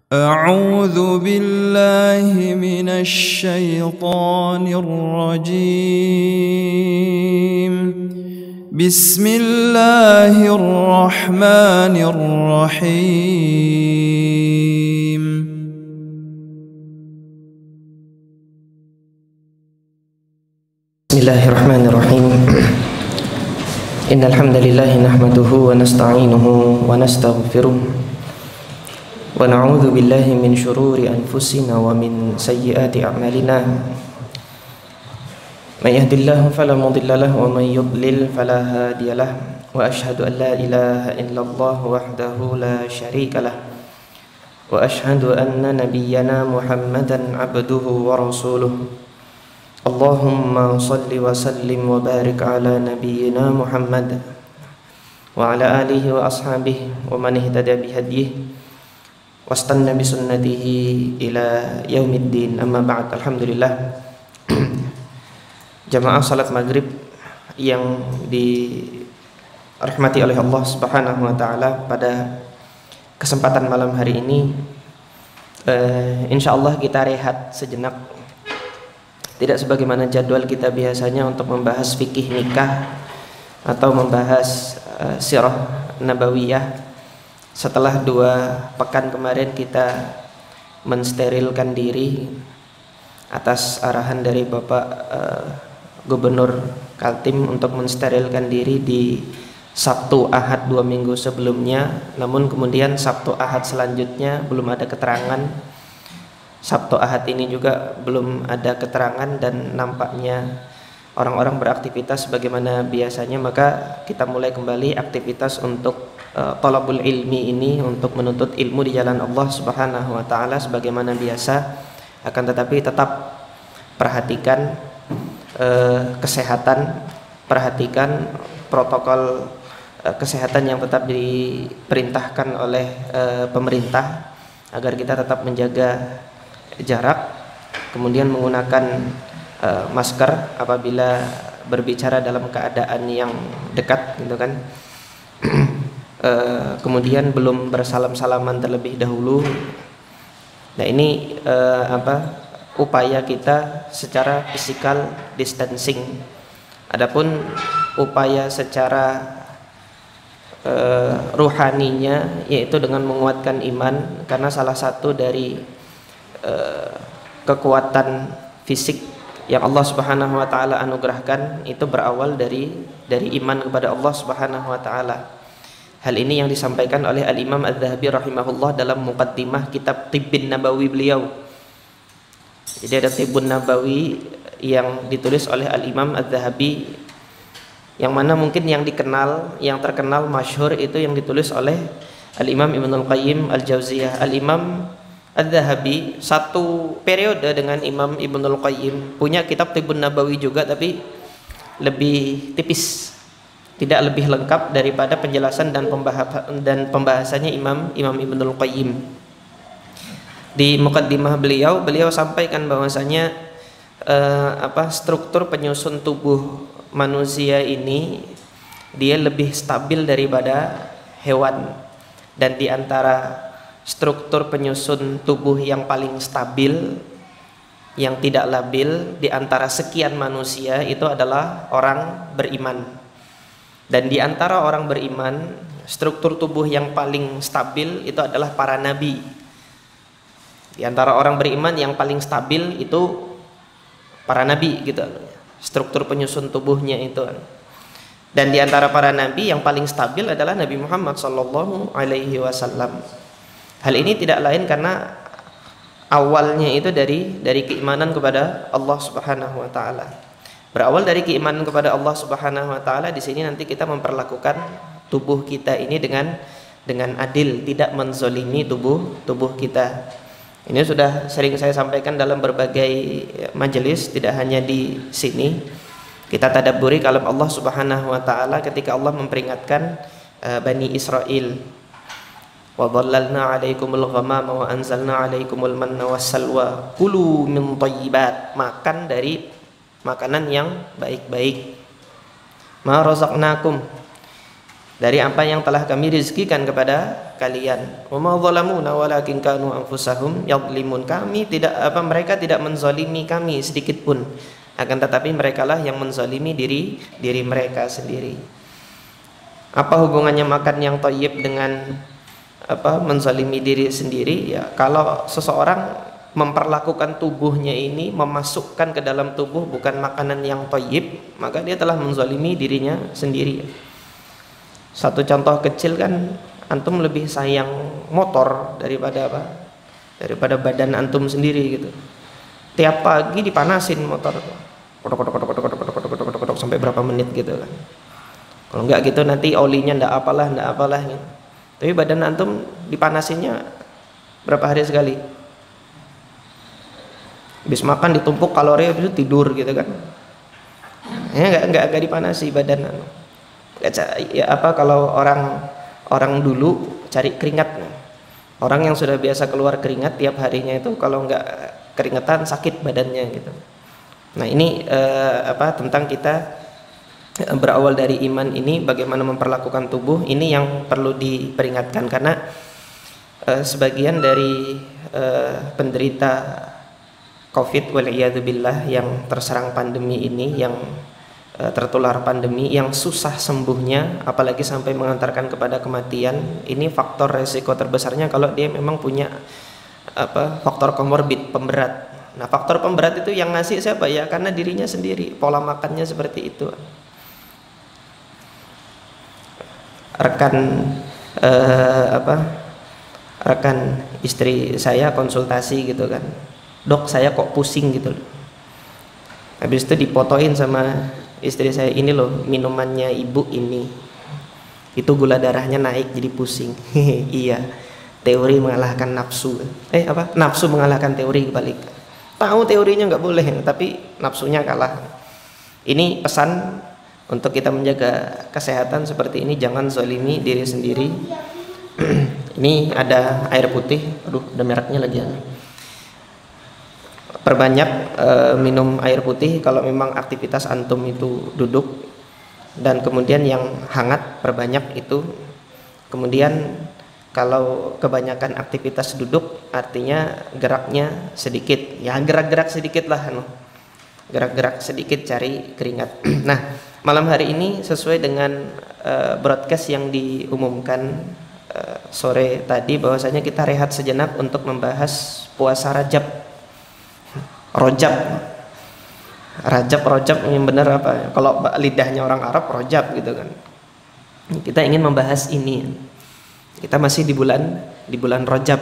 أعوذ بالله من الشيطان الرجيم. بسم الله الرحمن الرحيم. بسم الله الرحمن الرحيم. إن الحمد لله نحمده ونستعينه ونستغفره ونعوذ بالله من شرور أنفسنا ومن سيئات أعمالنا. من يهد الله فلا مضل له ومن يضلل فلا هادي له، وأشهد أن لا إله إلا الله وحده لا شريك له، وأشهد أن نبينا محمدا عبده ورسوله. اللهم صل وسلم وبارك على نبينا محمد وعلى آله وأصحابه ومن اهتدى بهديه واستنى بسنته إلى يوم الدين. أما بعد. Alhamdulillah, jamaah salat maghrib yang dirahmati oleh Allah Subhanahu wa Ta'ala, pada kesempatan malam hari ini insyaallah kita rehat sejenak, tidak sebagaimana jadwal kita biasanya untuk membahas fikih nikah atau membahas sirah nabawiyah. Setelah 2 pekan kemarin kita mensterilkan diri atas arahan dari Bapak Gubernur Kaltim untuk mensterilkan diri di Sabtu Ahad 2 minggu sebelumnya, namun kemudian Sabtu Ahad selanjutnya belum ada keterangan. Sabtu Ahad ini juga belum ada keterangan dan nampaknya orang-orang beraktivitas sebagaimana biasanya, maka kita mulai kembali aktivitas untuk talabul ilmi ini, untuk menuntut ilmu di jalan Allah Subhanahu wa Ta'ala sebagaimana biasa. Akan tetapi tetap perhatikan kesehatan, perhatikan protokol kesehatan yang tetap diperintahkan oleh pemerintah, agar kita tetap menjaga jarak, kemudian menggunakan masker apabila berbicara dalam keadaan yang dekat, gitu kan. Kemudian belum bersalam-salaman terlebih dahulu. Nah, ini upaya kita secara physical distancing. Adapun upaya secara ruhaninya, yaitu dengan menguatkan iman, karena salah satu dari kekuatan fisik yang Allah Subhanahu wa Ta'ala anugerahkan itu berawal dari iman kepada Allah Subhanahu wa Ta'ala. Hal ini yang disampaikan oleh Al-Imam Adz-Dzahabi rahimahullah dalam muqaddimah kitab Tibbun Nabawi beliau. Jadi ada Tibbun Nabawi yang ditulis oleh Al-Imam Adz-Dzahabi, yang mana mungkin yang terkenal masyhur itu yang ditulis oleh Al-Imam Ibnul Qayyim Al-Jauziyah. Al-Imam Adz-Dzahabi satu periode dengan Imam Ibnul Qayyim punya kitab Tibbun Nabawi juga, tapi lebih tipis, tidak lebih lengkap daripada penjelasan dan pembahasannya Imam Ibnul Qayyim. Di muqaddimah beliau sampaikan bahwasanya struktur penyusun tubuh manusia ini dia lebih stabil daripada hewan, dan di antara struktur penyusun tubuh yang paling stabil, yang tidak labil di antara sekian manusia itu adalah orang beriman. Dan di antara orang beriman, struktur tubuh yang paling stabil itu adalah para nabi. Di antara orang beriman yang paling stabil itu para nabi, gitu. Struktur penyusun tubuhnya itu. Dan di antara para nabi yang paling stabil adalah Nabi Muhammad sallallahu alaihi wasallam. Hal ini tidak lain karena awalnya itu dari keimanan kepada Allah Subhanahu wa Ta'ala. Berawal dari keimanan kepada Allah Subhanahu wa Ta'ala. Di sini nanti kita memperlakukan tubuh kita ini dengan adil, tidak menzolimi tubuh kita. Ini sudah sering saya sampaikan dalam berbagai majelis, tidak hanya di sini. Kita tadabburi kalam Allah Subhanahu wa Ta'ala ketika Allah memperingatkan Bani Israel, wa dhallalna 'alaikumul ghamama wa anzalna 'alaikumul manna wassalwa kulu min thayyibat, makan dari makanan yang baik-baik. Ma razaqnakum, dari apa yang telah kami rizkikan kepada kalian. Wa ma zalamuna walakin kanu anfusahum yadhlimun. Mereka tidak menzalimi kami sedikit pun, akan tetapi merekalah yang menzalimi diri mereka sendiri. Apa hubungannya makan yang thayyib dengan menzalimi diri sendiri? Ya, kalau seseorang memperlakukan tubuhnya ini, memasukkan ke dalam tubuh bukan makanan yang thayyib, maka dia telah menzalimi dirinya sendiri. Satu contoh kecil kan, antum lebih sayang motor daripada badan antum sendiri gitu. Tiap pagi dipanasin motor sampai berapa menit gitu kan. Kalau enggak gitu nanti olinya ndak apalah gitu. Tapi badan antum dipanasinnya berapa hari sekali? Habis makan ditumpuk kalori, habis itu tidur gitu kan. Ya enggak dipanasi badan antum. Ya kalau orang dulu cari keringat, orang yang sudah biasa keluar keringat tiap harinya itu kalau nggak keringetan sakit badannya gitu. Nah ini tentang kita berawal dari iman ini, bagaimana memperlakukan tubuh ini yang perlu diperingatkan, karena sebagian dari penderita COVID waliyadzubillah yang terserang pandemi ini, yang tertular pandemi, yang susah sembuhnya apalagi sampai mengantarkan kepada kematian, ini faktor resiko terbesarnya kalau dia memang punya faktor komorbid, pemberat. Nah faktor pemberat itu yang ngasih siapa ya? Karena dirinya sendiri, pola makannya seperti itu. Rekan istri saya konsultasi gitu kan, dok saya kok pusing gitu loh. Habis itu dipotoin sama istri saya, ini loh minumannya ibu ini, itu gula darahnya naik jadi pusing. Iya, teori mengalahkan nafsu. Nafsu mengalahkan teori balik. Tahu teorinya nggak boleh, tapi nafsunya kalah. Ini pesan untuk kita menjaga kesehatan seperti ini, jangan zalimi diri sendiri. Ini ada air putih, aduh ada mereknya lagi ya. Perbanyak minum air putih kalau memang aktivitas antum itu duduk, dan kemudian yang hangat perbanyak itu. Kemudian kalau kebanyakan aktivitas duduk artinya geraknya sedikit, ya gerak-gerak sedikit lah, gerak-gerak sedikit cari keringat. Nah malam hari ini sesuai dengan broadcast yang diumumkan sore tadi, bahwasanya kita rehat sejenak untuk membahas puasa Rajab yang benar apa? Kalau lidahnya orang Arab Rajab gitu kan. Kita ingin membahas ini. Kita masih di bulan Rajab.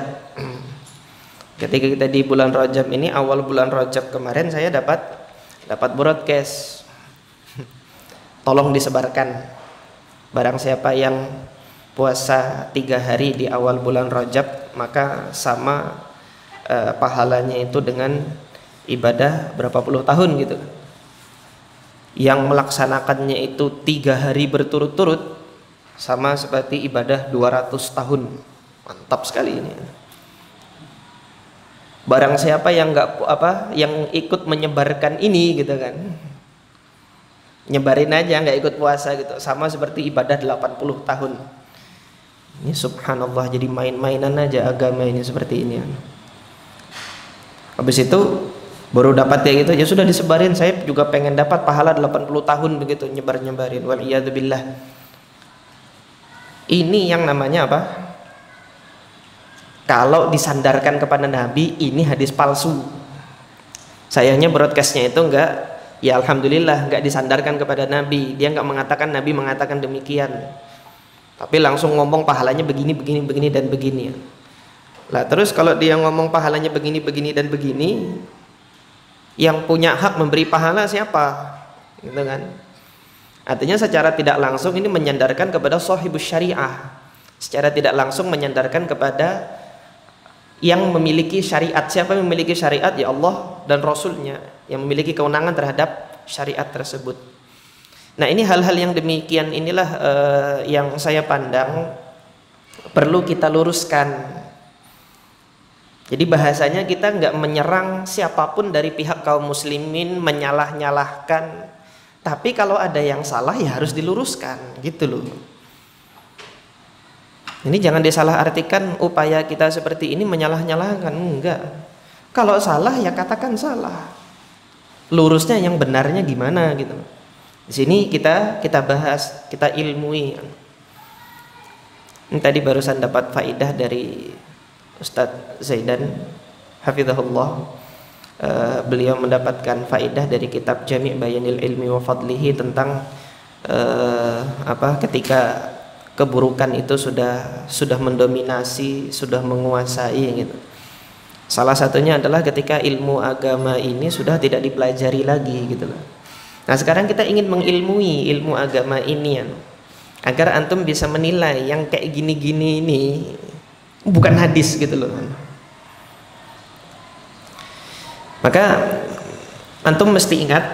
Ketika kita di bulan Rajab ini, awal bulan Rajab kemarin saya dapat broadcast. Tolong disebarkan. Barang siapa yang puasa 3 hari di awal bulan Rajab, maka sama pahalanya itu dengan ibadah berapa puluh tahun gitu. Yang melaksanakannya itu 3 hari berturut-turut sama seperti ibadah 200 tahun. Mantap sekali ini. Barang siapa yang yang ikut menyebarkan ini gitu kan, nyebarin aja, nggak ikut puasa gitu, sama seperti ibadah 80 tahun. Ini subhanallah, jadi main-mainan aja agama ini seperti ini. Habis itu baru dapat ya gitu, ya sudah disebarin, saya juga pengen dapat pahala 80 tahun begitu, nyebarin waliyadzubillah. Ini yang namanya apa? Kalau disandarkan kepada Nabi, ini hadis palsu. Sayangnya broadcastnya itu enggak, ya alhamdulillah enggak disandarkan kepada Nabi. Dia enggak mengatakan Nabi mengatakan demikian, tapi langsung ngomong pahalanya begini dan begini. Lah terus kalau dia ngomong pahalanya begini dan begini, yang punya hak memberi pahala siapa? Gitu kan? Artinya secara tidak langsung ini menyandarkan kepada sahibus syariah. Secara tidak langsung menyandarkan kepada yang memiliki syariat. Siapa yang memiliki syariat? Ya Allah dan Rasulnya yang memiliki kewenangan terhadap syariat tersebut. Nah ini hal-hal yang demikian inilah yang saya pandang perlu kita luruskan. Jadi bahasanya kita nggak menyerang siapapun dari pihak kaum muslimin, menyalah-nyalahkan. Tapi kalau ada yang salah ya harus diluruskan gitu loh. Ini jangan disalahartikan upaya kita seperti ini menyalah-nyalahkan, enggak. Kalau salah ya katakan salah. Lurusnya yang benarnya gimana gitu. Di sini kita bahas, kita ilmui. Ini tadi barusan dapat faidah dari Ustadz Zaidan hafizahullah. Beliau mendapatkan faidah dari kitab Jami' Bayanil Ilmi wa Fadlihi tentang ketika keburukan itu sudah mendominasi, sudah menguasai gitu. Salah satunya adalah ketika ilmu agama ini sudah tidak dipelajari lagi gitu loh. Nah, sekarang kita ingin mengilmui ilmu agama ini ya, agar antum bisa menilai yang kayak gini-gini ini bukan hadis gitu loh. Maka antum mesti ingat,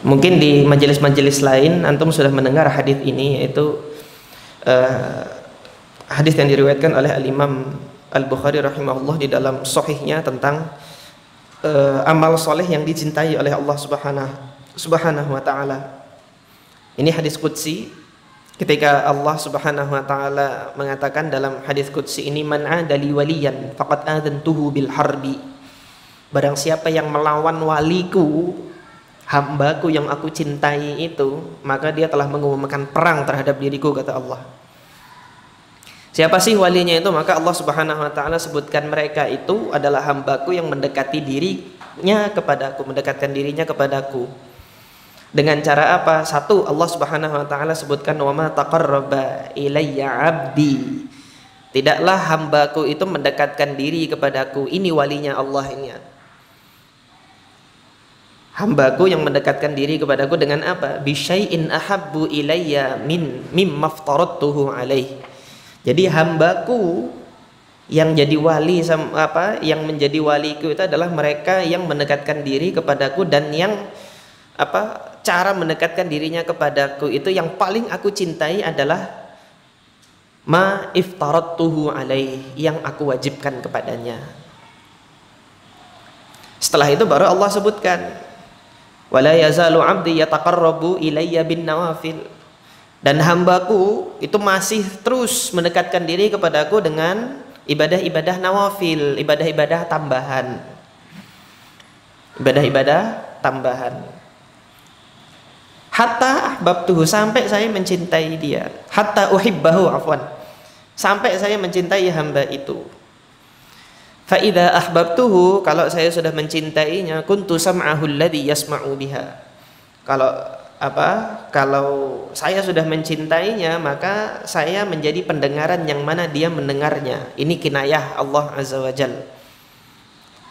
mungkin di majelis-majelis lain antum sudah mendengar hadis ini, yaitu hadis yang diriwayatkan oleh Al-Imam Al-Bukhari rahimahullah di dalam sahihnya tentang amal soleh yang dicintai oleh Allah subhanahu wa ta'ala. Ini hadis qudsi, ketika Allah subhanahu wa ta'ala mengatakan dalam hadis qudsi ini, man adali waliyan faqad adantuhu bil harbi. Barang siapa yang melawan waliku, hambaku yang aku cintai itu, maka dia telah mengumumkan perang terhadap diriku, kata Allah. Siapa sih walinya itu? Maka Allah subhanahu wa ta'ala sebutkan mereka itu adalah hambaku yang mendekati dirinya kepadaku, mendekatkan dirinya kepadaku. Dengan cara apa? Satu, Allah subhanahu wa ta'ala sebutkan, wa ma taqarraba ilayya abdi. Tidaklah hambaku itu mendekatkan diri kepadaku. Ini walinya Allah ini. Hambaku yang mendekatkan diri kepadaku dengan apa? Bisyai'in ahabbu ilayya mimma aftaradtuhu alaih. Jadi hambaku yang jadi wali yang menjadi waliku itu adalah mereka yang mendekatkan diri kepadaku, dan yang cara mendekatkan dirinya kepadaku itu yang paling aku cintai adalah ma iftaradtuhu alaih, yang aku wajibkan kepadanya. Setelah itu baru Allah sebutkan, wala yazalu abdi yataqarrabu ilayya bin nawafil. Dan hambaku itu masih terus mendekatkan diri kepadaku dengan ibadah-ibadah nawafil, ibadah-ibadah tambahan. Ibadah-ibadah tambahan. Hatta ahbabtuhu, sampai saya mencintai dia. Hatta uhibbahu, afwan. Sampai saya mencintai hamba itu. Fa idza ahbabtuhu, kalau saya sudah mencintainya, kuntu sam'ahu alladhi yasma'u biha. Kalau saya sudah mencintainya, maka saya menjadi pendengaran yang mana dia mendengarnya. Ini kinayah Allah azza wajalla,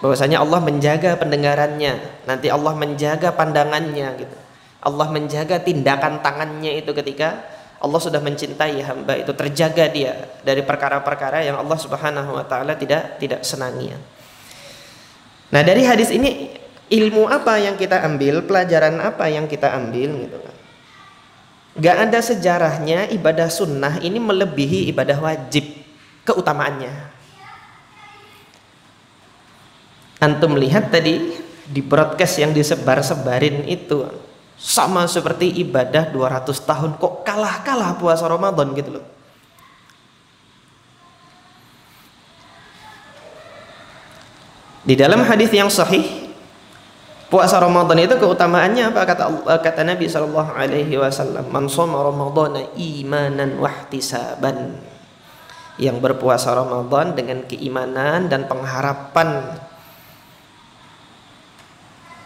bahwasanya Allah menjaga pendengarannya, nanti Allah menjaga pandangannya gitu. Allah menjaga tindakan tangannya itu ketika Allah sudah mencintai hamba itu, terjaga dia dari perkara-perkara yang Allah subhanahu wa ta'ala tidak senangi. Nah, dari hadis ini ilmu apa yang kita ambil, pelajaran apa yang kita ambil gitu kan. Gak ada sejarahnya ibadah sunnah ini melebihi ibadah wajib keutamaannya. Antum lihat tadi di broadcast yang disebar-sebarin itu, sama seperti ibadah 200 tahun, kok kalah puasa Ramadan gitu loh. Di dalam hadis yang sahih, puasa Ramadan itu keutamaannya apa? Kata Nabi SAW, man shoma Ramadana imanan wahtisaban. Yang berpuasa Ramadan dengan keimanan dan pengharapan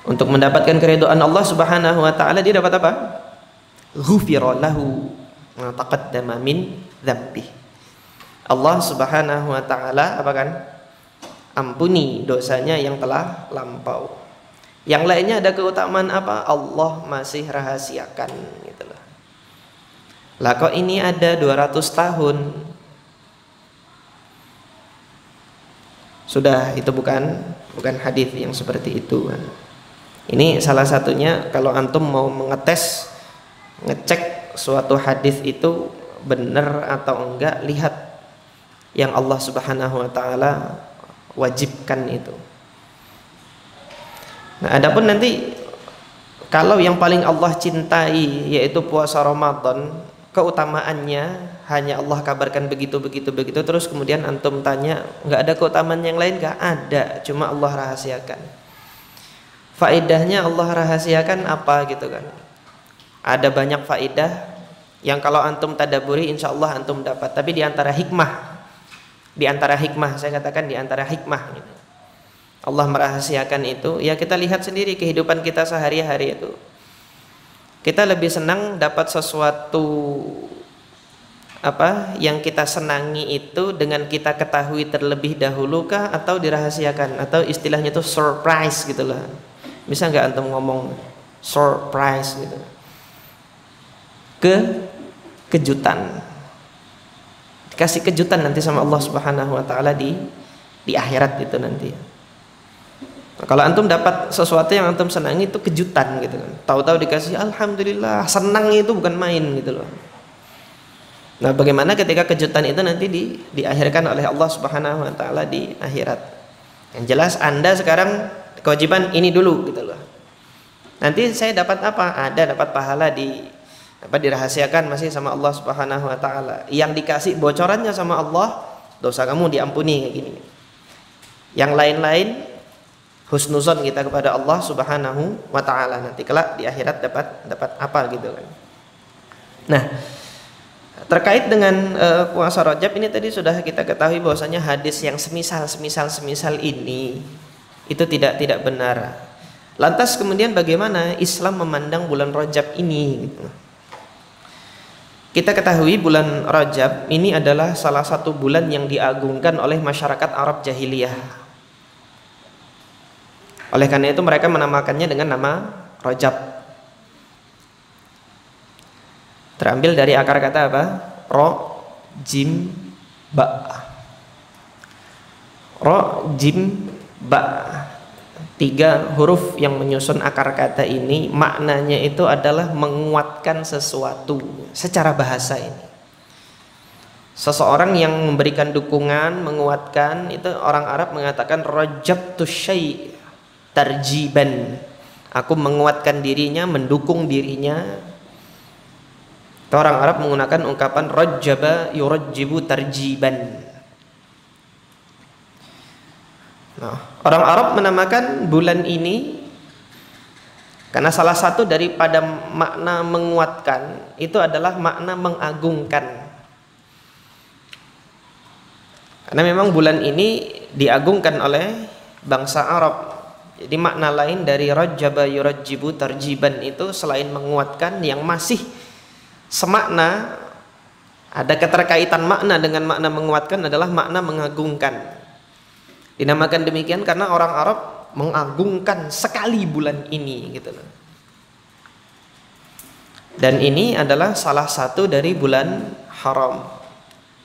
untuk mendapatkan keridhaan Allah subhanahu wa ta'ala, dia dapat apa? Ghufira lahu ma taqaddama min dzambih. Allah subhanahu wa ta'ala ampuni dosanya yang telah lampau. Yang lainnya ada keutamaan apa? Allah masih rahasiakan gitu loh. Lah kok ini ada 200 tahun? Sudah, itu bukan hadis yang seperti itu kan. Ini salah satunya kalau antum mau ngecek suatu hadis itu benar atau enggak, lihat yang Allah subhanahu wa ta'ala wajibkan itu. Nah, adapun nanti kalau yang paling Allah cintai yaitu puasa Ramadan, keutamaannya hanya Allah kabarkan begitu, terus kemudian antum tanya, nggak ada keutamaan yang lain? Nggak ada, cuma Allah rahasiakan. Faedahnya Allah rahasiakan apa gitu kan? Ada banyak faedah yang kalau antum tadaburi insya Allah antum dapat. Tapi di antara hikmah, saya katakan di antara hikmah gitu, Allah merahasiakan itu, ya kita lihat sendiri kehidupan kita sehari-hari itu. Kita lebih senang dapat sesuatu yang kita senangi itu dengan kita ketahui terlebih dahulu kah, atau dirahasiakan, atau istilahnya itu surprise gitu loh. Bisa nggak antum ngomong surprise gitu? Kejutan. Dikasih kejutan nanti sama Allah Subhanahu wa taala di akhirat itu nanti. Nah, kalau antum dapat sesuatu yang antum senangi itu kejutan gitu kan. Tahu-tahu dikasih alhamdulillah, senang itu bukan main gitu loh. Nah, bagaimana ketika kejutan itu nanti diakhirkan oleh Allah Subhanahu wa taala di akhirat. Yang jelas Anda sekarang kewajiban ini dulu gitu loh. Nanti saya dapat apa? Ada dapat pahala dirahasiakan masih sama Allah Subhanahu wa taala. Yang dikasih bocorannya sama Allah, dosa kamu diampuni kayak gini. Yang lain-lain husnuzon kita kepada Allah Subhanahu wa taala, nanti kelak di akhirat dapat apa gitu kan. Nah, terkait dengan puasa Rajab ini tadi sudah kita ketahui bahwasanya hadis yang semisal ini itu tidak benar. Lantas kemudian bagaimana Islam memandang bulan Rajab ini gitu. Kita ketahui bulan Rajab ini adalah salah satu bulan yang diagungkan oleh masyarakat Arab jahiliyah. Oleh karena itu mereka menamakannya dengan nama Rajab. Terambil dari akar kata apa? Ro, jim, ba. Ro, jim, ba. 3 huruf yang menyusun akar kata ini maknanya itu adalah menguatkan sesuatu secara bahasa ini. Seseorang yang memberikan dukungan, menguatkan, itu orang Arab mengatakan rajabtu syai' tarjiban. Aku menguatkan dirinya, mendukung dirinya. Orang Arab menggunakan ungkapan rajaba yurajjibu tarjiban. Nah, orang Arab menamakan bulan ini karena salah satu daripada makna menguatkan itu adalah makna mengagungkan. Karena memang bulan ini diagungkan oleh bangsa Arab. Jadi makna lain dari rajaba yurajjibu tarjiban itu selain menguatkan, yang masih semakna, ada keterkaitan makna dengan makna menguatkan adalah makna mengagungkan. Dinamakan demikian karena orang Arab mengagungkan sekali bulan ini gitu loh. Dan ini adalah salah satu dari bulan haram.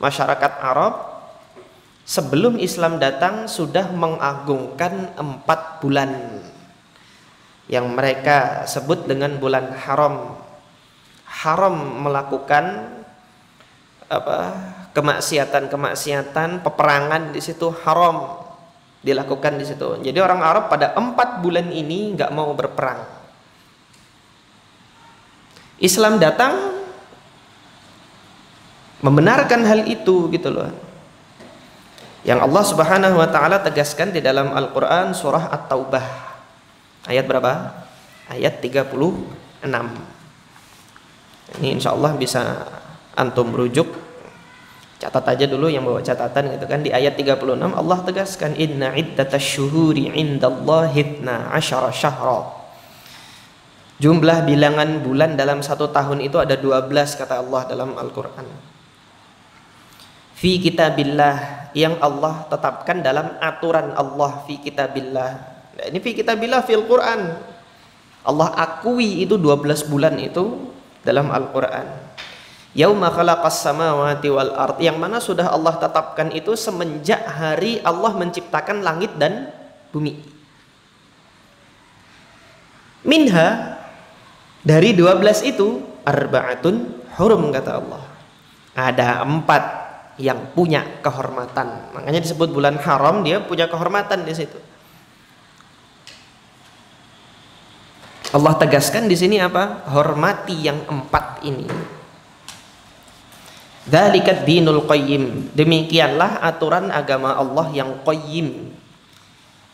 Masyarakat Arab sebelum Islam datang sudah mengagungkan 4 bulan yang mereka sebut dengan bulan haram. Haram melakukan kemaksiatan, peperangan di situ haram dilakukan di situ. Jadi orang Arab pada 4 bulan ini nggak mau berperang. Islam datang membenarkan hal itu gitu loh. Yang Allah Subhanahu wa taala tegaskan di dalam Al-Qur'an surah At-Taubah. Ayat berapa? Ayat 36. Ini insyaallah bisa antum rujuk. Catat aja dulu yang bawa catatan gitu kan. Di ayat 36 Allah tegaskan inna iddatasy-syuhuri 'indallahi 12 syahra. Jumlah bilangan bulan dalam 1 tahun itu ada 12 kata Allah dalam Al-Qur'an. Fi kitabillah, yang Allah tetapkan dalam aturan Allah, fi kitabillah. Nah, ini fi kitabillah fil Qur'an. Allah akui itu 12 bulan itu dalam Al-Qur'an. Yauma khalaqas samawati wal ard, yang mana sudah Allah tetapkan itu semenjak hari Allah menciptakan langit dan bumi. Minha, dari 12 itu arba'atun hurum kata Allah. Ada 4 yang punya kehormatan. Makanya disebut bulan haram, dia punya kehormatan di situ. Allah tegaskan di sini apa? Hormati yang 4 ini. Dzalikat dinul qayyim. Demikianlah aturan agama Allah yang qayyim,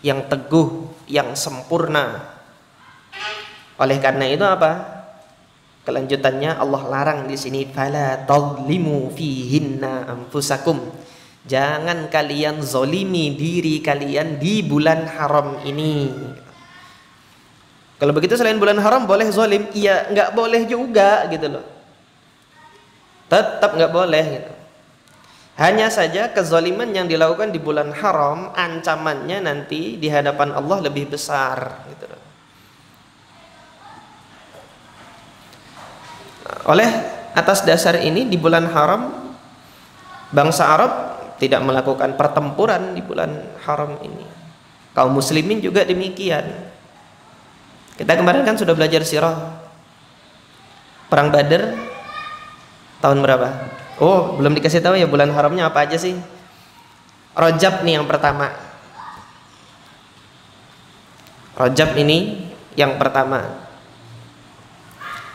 yang teguh, yang sempurna. Oleh karena itu apa? Kelanjutannya Allah larang di sini, fala tadlimu fihinna anfusakum. Jangan kalian zolimi diri kalian di bulan haram ini. Kalau begitu selain bulan haram boleh zolim? Iya, nggak boleh juga gitu loh. Tetap nggak boleh gitu. Hanya saja kezoliman yang dilakukan di bulan haram, ancamannya nanti di hadapan Allah lebih besar gitu loh. Oleh atas dasar ini di bulan haram bangsa Arab tidak melakukan pertempuran di bulan haram ini. Kaum muslimin juga demikian. Kita kemarin kan sudah belajar sirah. Perang Badar tahun berapa? Oh, belum dikasih tahu ya bulan haramnya apa aja sih? Rajab nih yang pertama. Rajab ini yang pertama.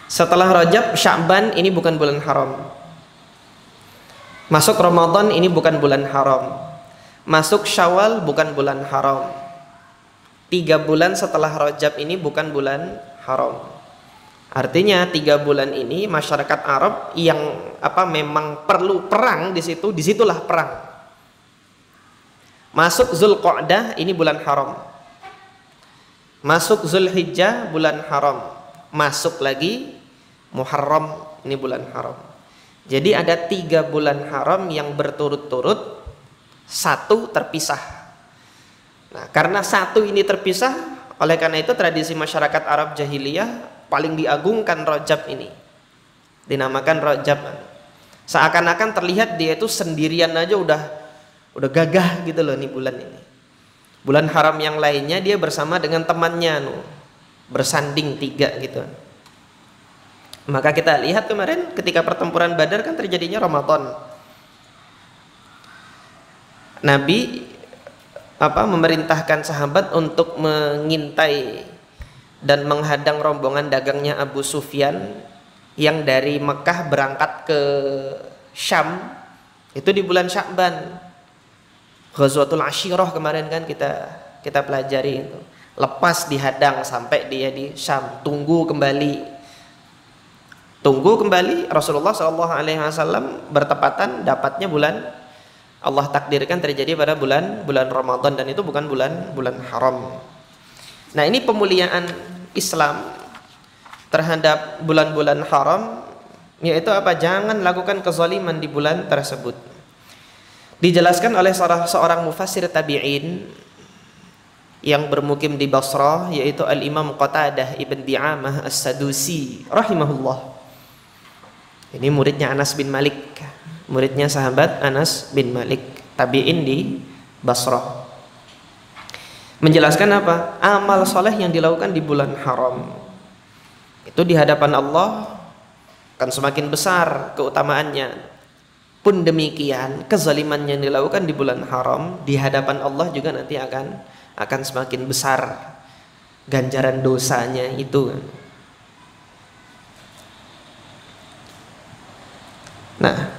Setelah Rajab, Sya'ban ini bukan bulan haram. Masuk Ramadan ini bukan bulan haram. Masuk Syawal bukan bulan haram. 3 bulan setelah Rajab ini bukan bulan haram. Artinya 3 bulan ini masyarakat Arab yang memang perlu perang di situ, disitulah perang. Masuk Zulqa'dah ini bulan haram. Masuk Zulhijjah bulan haram. Masuk lagi Muharram ini bulan haram. Jadi ada 3 bulan haram yang berturut-turut, 1 terpisah. Nah, karena 1 ini terpisah, oleh karena itu tradisi masyarakat Arab jahiliyah paling diagungkan Rajab ini. Dinamakan Rajab. Seakan-akan terlihat dia itu sendirian aja udah gagah gitu loh nih bulan ini. Bulan haram yang lainnya dia bersama dengan temannya bersanding 3 gitu. Maka kita lihat kemarin ketika pertempuran Badar kan terjadinya Ramadan. Nabi memerintahkan sahabat untuk mengintai dan menghadang rombongan dagangnya Abu Sufyan yang dari Mekah berangkat ke Syam itu di bulan Sya'ban. Ghazwatul Ashirah kemarin kan kita pelajari itu. Lepas dihadang sampai dia di Syam, tunggu kembali Rasulullah SAW bertepatan dapatnya bulan Allah takdirkan terjadi pada bulan Ramadan, dan itu bukan bulan haram. Nah, ini pemuliaan Islam terhadap bulan-bulan haram, yaitu apa? Jangan lakukan kezaliman di bulan tersebut. Dijelaskan oleh seorang mufassir tabi'in yang bermukim di Basrah, yaitu Al-Imam Qatadah ibn Di'amah As-Sadusi rahimahullah. Ini muridnya Anas bin Malik, muridnya sahabat Anas bin Malik, tabi'in di Basrah. Menjelaskan apa? Amal soleh yang dilakukan di bulan haram itu di hadapan Allah akan semakin besar keutamaannya. Pun demikian, kezaliman yang dilakukan di bulan haram di hadapan Allah juga nanti akan semakin besar ganjaran dosanya itu. Nah,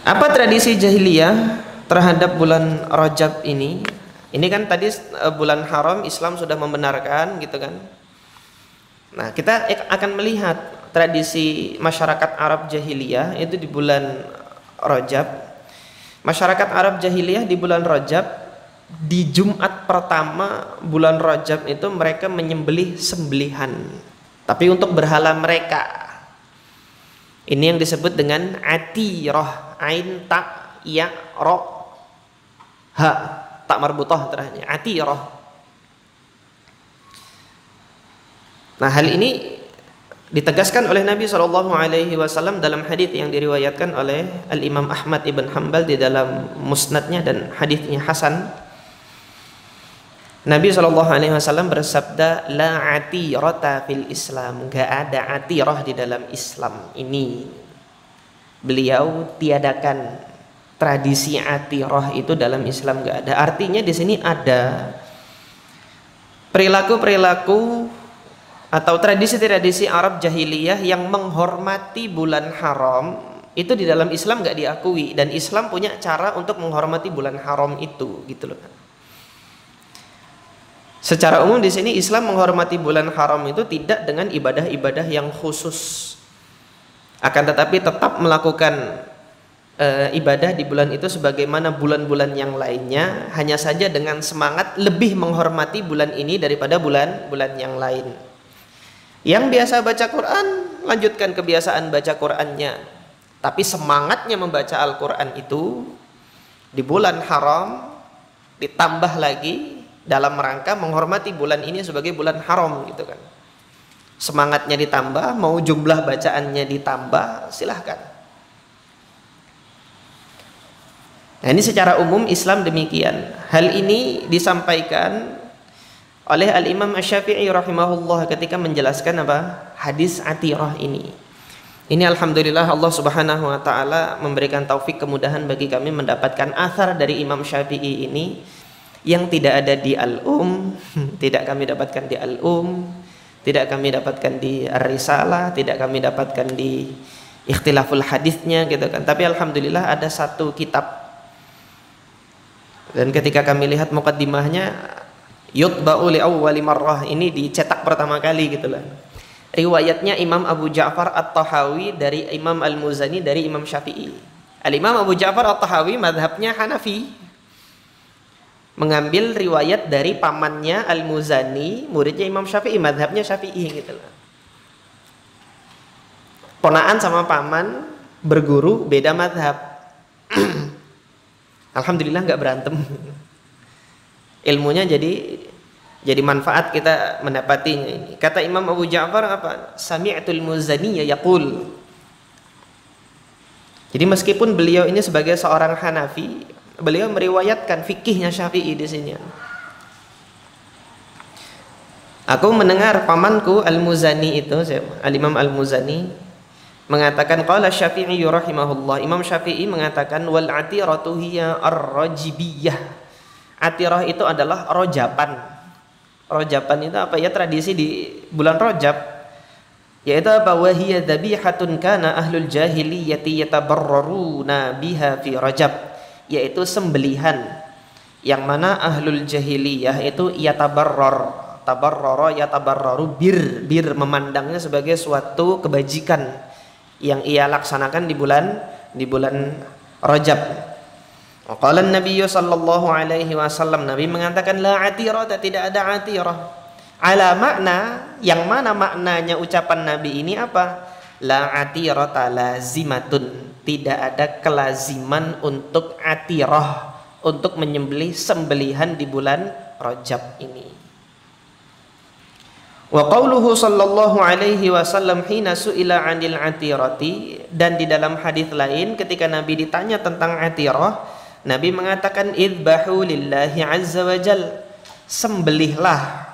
apa tradisi jahiliyah terhadap bulan Rajab ini? Ini kan tadi bulan haram Islam sudah membenarkan gitu kan. Nah, kita akan melihat tradisi masyarakat Arab jahiliyah itu di bulan Rajab. Masyarakat Arab jahiliyah di bulan Rajab, di Jumat pertama bulan Rajab itu mereka menyembelih sembelihan, tapi untuk berhala mereka. Ini yang disebut dengan atirah, ain ta ya ro ha, tak marbutah terakhirnya, atirah. Nah, hal ini ditegaskan oleh Nabi SAW dalam hadis yang diriwayatkan oleh Al-Imam Ahmad ibn Hanbal di dalam musnadnya, dan hadisnya hasan. Nabi SAW bersabda, la atirata fil Islam, gak ada atirah di dalam Islam ini. Beliau tiadakan tradisi atirah itu dalam Islam, gak ada. Artinya di sini ada perilaku-perilaku atau tradisi-tradisi Arab jahiliyah yang menghormati bulan haram itu di dalam Islam nggak diakui, dan Islam punya cara untuk menghormati bulan haram itu, gitu loh. Secara umum di sini Islam menghormati bulan haram itu tidak dengan ibadah-ibadah yang khusus, akan tetapi tetap melakukan ibadah di bulan itu sebagaimana bulan-bulan yang lainnya, hanya saja dengan semangat lebih menghormati bulan ini daripada bulan-bulan yang lain. Yang biasa baca Quran, lanjutkan kebiasaan baca Qurannya. Tapi semangatnya membaca Al-Quran itu di bulan haram ditambah lagi dalam rangka menghormati bulan ini sebagai bulan haram, gitu kan. Semangatnya ditambah, mau jumlah bacaannya ditambah, silahkan. Nah, ini secara umum Islam demikian. Hal ini disampaikan oleh Al-Imam Asy-Syafi'i rahimahullah ketika menjelaskan apa? Hadis Atirah ini. Ini alhamdulillah Allah Subhanahu wa taala memberikan taufik kemudahan bagi kami mendapatkan athar dari Imam Syafi'i ini yang tidak ada di tidak kami dapatkan di tidak kami dapatkan di Ar-Risalah, tidak kami dapatkan di Ikhtilaful Haditsnya, gitu kan. Tapi alhamdulillah ada satu kitab, dan ketika kami lihat muqaddimahnya, yutba'u li awwali marrah, ini dicetak pertama kali, gitu lah. Riwayatnya Imam Abu Ja'far At-Tahawi dari Imam Al-Muzani dari Imam Syafi'i. Al-Imam Abu Ja'far At-Tahawi madhabnya Hanafi, mengambil riwayat dari pamannya Al-Muzani, muridnya Imam Syafi'i, madhabnya Syafi'i, gitu loh. Ponaan sama paman berguru beda madhab. Alhamdulillah nggak berantem. Ilmunya jadi manfaat kita mendapatinya ini. Kata Imam Abu Ja'far apa? Sami'tul Muzani yaqul. Jadi meskipun beliau ini sebagai seorang Hanafi, beliau meriwayatkan fikihnya Syafi'i di sini. Aku mendengar pamanku Al-Muzani itu, Al-Imam Al-Muzani mengatakan qala Syafi'i rahimahullah. Imam Syafi'i mengatakan wal atiratu hiya ar-rajibiyah. Atirah itu adalah rojapan. Rojapan itu apa ya, tradisi di bulan Rajab, yaitu apa? Wa hiya dhabihatun kana ahlul jahiliyati yatabarraruna biha fi Rajab, yaitu sembelihan yang mana ahlul jahiliyah itu tabarrara yatabarraru bir memandangnya sebagai suatu kebajikan yang ia laksanakan di bulan Rajab. Qala an-nabiy sallallahu alaihi wasallam, Nabi mengatakan la atirah, tidak ada atirah. Ala makna, yang mana maknanya ucapan Nabi ini apa? La atirata lazimatun, tidak ada kelaziman untuk atirah, untuk menyembelih sembelihan di bulan Rajab ini. Wa qauluhu sallallahu alaihi wasallam hina su'ila 'anil atirati, dan di dalam hadis lain ketika Nabi ditanya tentang atirah, Nabi mengatakan idbahu lillahi azza wa jal, sembelihlah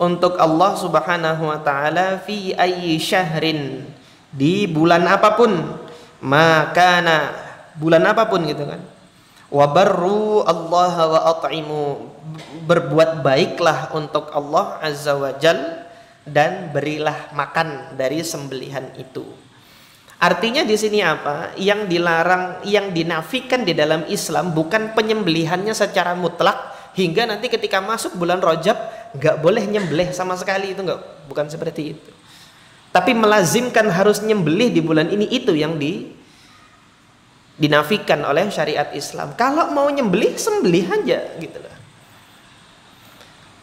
untuk Allah Subhanahu wa taala fi ayyi syahrin, di bulan apapun, makana bulan apapun, gitu kan. Wa barru Allah wa at'imu, berbuat baiklah untuk Allah azza wa jal dan berilah makan dari sembelihan itu. Artinya di sini apa? Yang dilarang, yang dinafikan di dalam Islam bukan penyembelihannya secara mutlak hingga nanti ketika masuk bulan Rajab nggak boleh nyembelih sama sekali, itu nggak, bukan seperti itu. Tapi melazimkan harus nyembelih di bulan ini, itu yang dinafikan oleh syariat Islam. Kalau mau nyembelih, sembelih aja, gitu loh.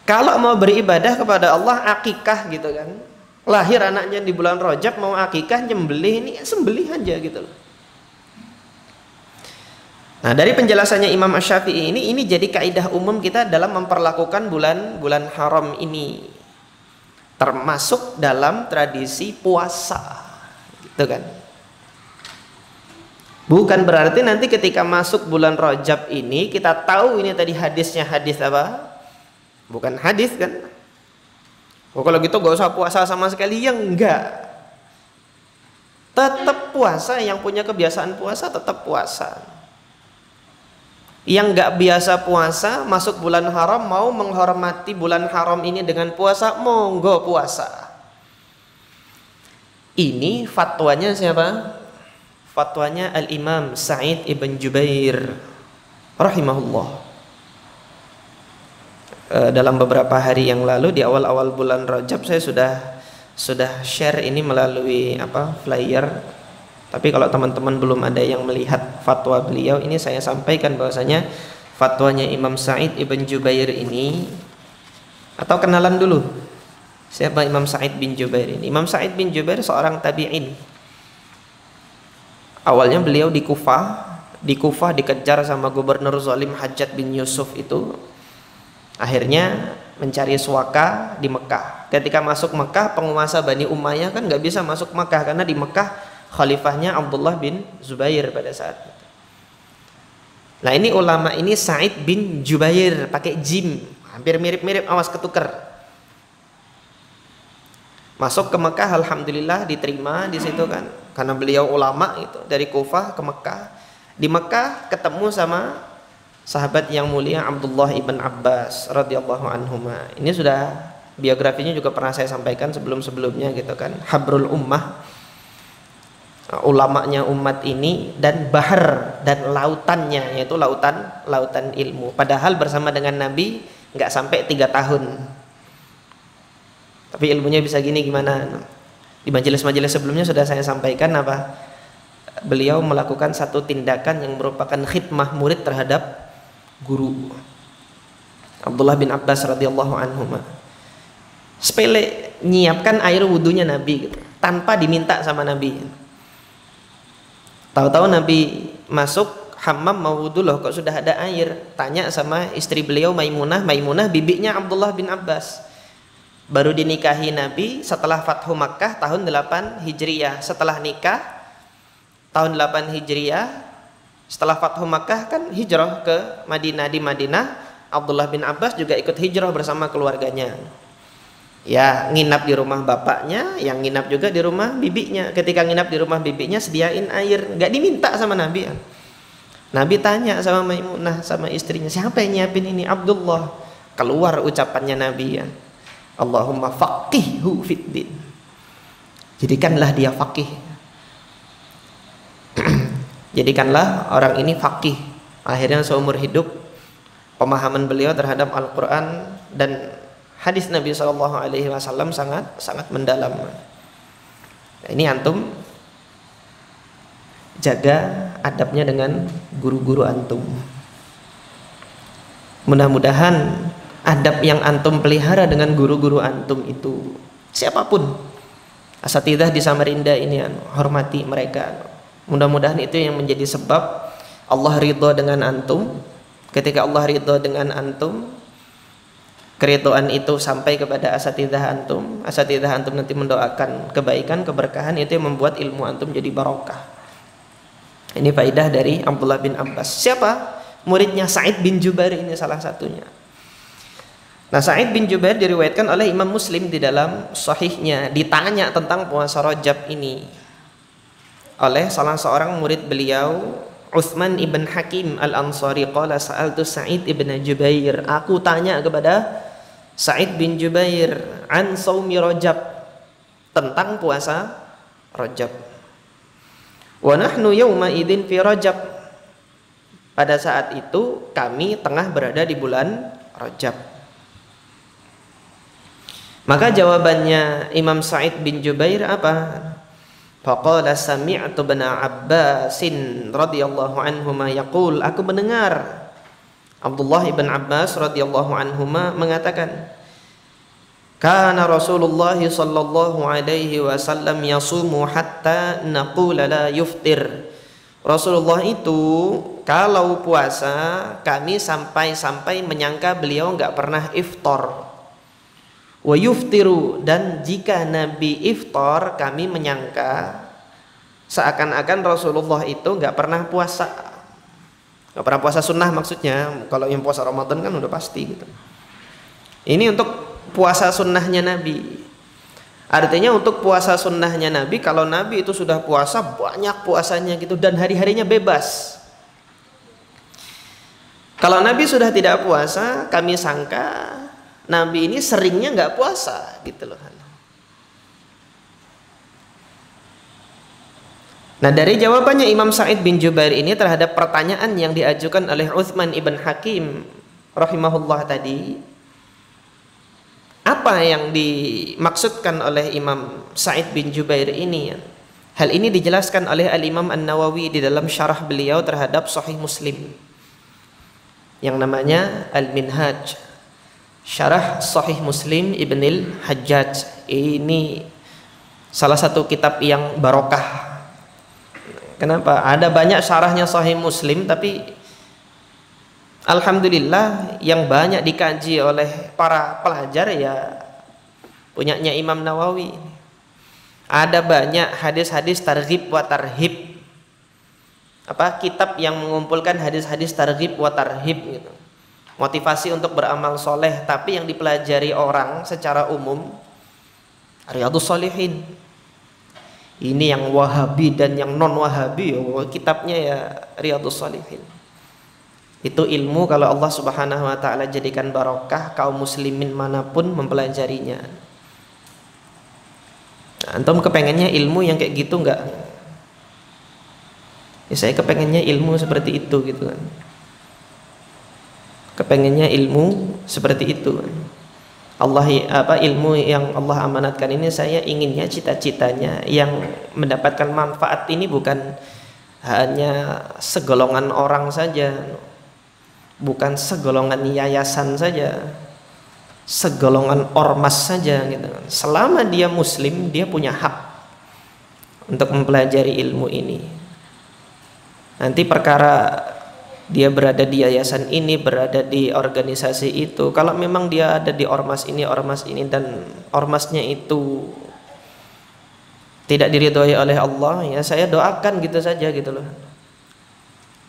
Kalau mau beribadah kepada Allah, akikah, gitu kan. Lahir anaknya di bulan Rajab, mau akikah, nyembelih, ini sembelih aja, gitu loh. Nah, dari penjelasannya Imam Asy-Syafi'i ini jadi kaidah umum kita dalam memperlakukan bulan haram ini, termasuk dalam tradisi puasa, gitu kan. Bukan berarti nanti ketika masuk bulan Rajab ini kita tahu ini tadi hadisnya hadis apa? Bukan hadis kan? Oh, kalau gitu gak usah puasa sama sekali, ya enggak. Tetap puasa, yang punya kebiasaan puasa tetap puasa. Yang enggak biasa puasa, masuk bulan haram mau menghormati bulan haram ini dengan puasa, monggo puasa. Ini fatwanya siapa? fatwanya Al-Imam Sa'id ibn Jubair rahimahullah. Dalam beberapa hari yang lalu di awal-awal bulan Rajab saya sudah share ini melalui flyer. Tapi kalau teman-teman belum ada yang melihat fatwa beliau, ini saya sampaikan bahwasanya fatwanya Imam Sa'id ibn Jubair ini, atau kenalan dulu siapa Imam Sa'id bin Jubair ini. Imam Sa'id bin Jubair seorang tabi'in. Awalnya beliau di Kufah dikejar sama gubernur zalim Hajjaj bin Yusuf itu. Akhirnya mencari suaka di Mekah. Ketika masuk Mekah, penguasa Bani Umayyah kan nggak bisa masuk Mekah karena di Mekah khalifahnya Abdullah bin Zubair pada saat itu. Nah, ini ulama ini Sa'id bin Jubair pakai jim, hampir mirip-mirip, awas ketuker. Masuk ke Mekah, alhamdulillah diterima di situ kan, karena beliau ulama itu dari Kufah ke Mekah. Di Mekah ketemu sama sahabat yang mulia Abdullah ibn Abbas radhiyallahu anhuma. Ini sudah biografinya juga pernah saya sampaikan sebelum-sebelumnya gitu kan. Habrul ummah, ulamanya umat ini, dan bahar dan lautannya, yaitu lautan ilmu. Padahal bersama dengan Nabi nggak sampai 3 tahun, tapi ilmunya bisa gini gimana. Di majelis-majelis sebelumnya sudah saya sampaikan beliau melakukan satu tindakan yang merupakan khidmah murid terhadap guru. Abdullah bin Abbas radhiyallahu anhu sepele nyiapkan air wudunya Nabi gitu, tanpa diminta sama Nabi. Tahu-tahu Nabi masuk hammam mau wudu, loh kok sudah ada air. Tanya sama istri beliau Maimunah bibinya Abdullah bin Abbas. Baru dinikahi Nabi setelah Fathu Makkah tahun 8 Hijriyah. Setelah nikah tahun 8 Hijriyah, setelah Fathu Makkah kan hijrah ke Madinah. Di Madinah Abdullah bin Abbas juga ikut hijrah bersama keluarganya. Ya, nginap di rumah bapaknya, yang nginap juga di rumah bibinya. Ketika nginap di rumah bibinya sediain air, nggak diminta sama Nabi. Nabi tanya sama Maimunah, sama istrinya, siapa yang nyiapin ini? Abdullah. Keluar ucapannya Nabi ya, Allahumma faqihhu fiddin, jadikanlah dia faqih. Jadikanlah orang ini faqih. Akhirnya seumur hidup pemahaman beliau terhadap Al-Quran dan hadis Nabi SAW sangat mendalam. Nah, ini antum jaga adabnya dengan guru-guru antum. Mudah-mudahan adab yang antum pelihara dengan guru-guru antum itu, siapapun asatidzah di Samarinda ini, hormati mereka. Mudah-mudahan itu yang menjadi sebab Allah ridho dengan antum. Ketika Allah ridho dengan antum, keridhaan itu sampai kepada asatidzah antum nanti mendoakan kebaikan, keberkahan, itu yang membuat ilmu antum jadi barokah. Ini faidah dari Abdullah bin Abbas. Siapa? Muridnya Sa'id bin Jubair ini salah satunya. Nah, Sa'id bin Jubair diriwayatkan oleh Imam Muslim di dalam sahihnya, ditanya tentang puasa Rajab ini oleh salah seorang murid beliau, Utsman ibn Hakim al-Ansari. Qala sa'altu Sa'id ibn Jubair, aku tanya kepada Sa'id bin Jubair an saumi Rajab, tentang puasa Rajab. Wa nahnu yawma idzin fi Rajab, pada saat itu kami tengah berada di bulan Rajab. Maka jawabannya Imam Sa'id bin Jubair apa? Faqala sami'tu ibn Abbasin radhiyallahu anhuma yaqul, aku mendengar Abdullah ibn Abbas radhiyallahu anhuma mengatakan, kana Rasulullah sallallahu alaihi wasallam yasumu hatta naqula la yuftir. Rasulullah itu kalau puasa kami sampai menyangka beliau enggak pernah iftar. Wa yuftiru, dan jika Nabi iftar kami menyangka seakan-akan Rasulullah itu enggak pernah puasa. Enggak pernah puasa sunnah maksudnya. Kalau yang puasa Ramadan kan udah pasti gitu. Ini untuk puasa sunnahnya Nabi. Artinya untuk puasa sunnahnya Nabi, kalau Nabi itu sudah puasa banyak puasanya gitu dan hari-harinya bebas. Kalau Nabi sudah tidak puasa, kami sangka Nabi ini seringnya nggak puasa gitu loh. Nah, dari jawabannya Imam Sa'id bin Jubair ini terhadap pertanyaan yang diajukan oleh Utsman ibn Hakim rahimahullah tadi, apa yang dimaksudkan oleh Imam Sa'id bin Jubair ini? Hal ini dijelaskan oleh Al-Imam An-Nawawi di dalam syarah beliau terhadap Sahih Muslim yang namanya Al-Minhaj, syarah Sahih Muslim Ibnil Hajjaj. Ini salah satu kitab yang barokah. Kenapa? Ada banyak syarahnya Sahih Muslim, tapi alhamdulillah yang banyak dikaji oleh para pelajar ya punyanya Imam Nawawi. Ada banyak hadis-hadis targhib wa tarhib, kitab yang mengumpulkan hadis-hadis targhib wa tarhib gitu. Motivasi untuk beramal soleh, tapi yang dipelajari orang secara umum Riyadhus Shalihin. Ini yang Wahabi dan yang non Wahabi, kitabnya ya Riyadhus Shalihin. Itu ilmu kalau Allah Subhanahu wa taala jadikan barokah, kaum muslimin manapun mempelajarinya. Nah, antum kepengennya ilmu yang kayak gitu enggak? Ya, saya kepengennya ilmu seperti itu gitu kan. Kepengennya ilmu seperti itu kan. Ilmu yang Allah amanatkan ini, saya inginnya, cita-citanya yang mendapatkan manfaat ini bukan hanya segolongan orang saja, bukan segolongan yayasan saja, segolongan ormas saja gitu. Selama dia muslim, dia punya hak untuk mempelajari ilmu ini. Nanti perkara dia berada di yayasan ini, berada di organisasi itu, kalau memang dia ada di ormas ini dan ormasnya itu tidak diridhoi oleh Allah, ya saya doakan gitu saja gitu loh.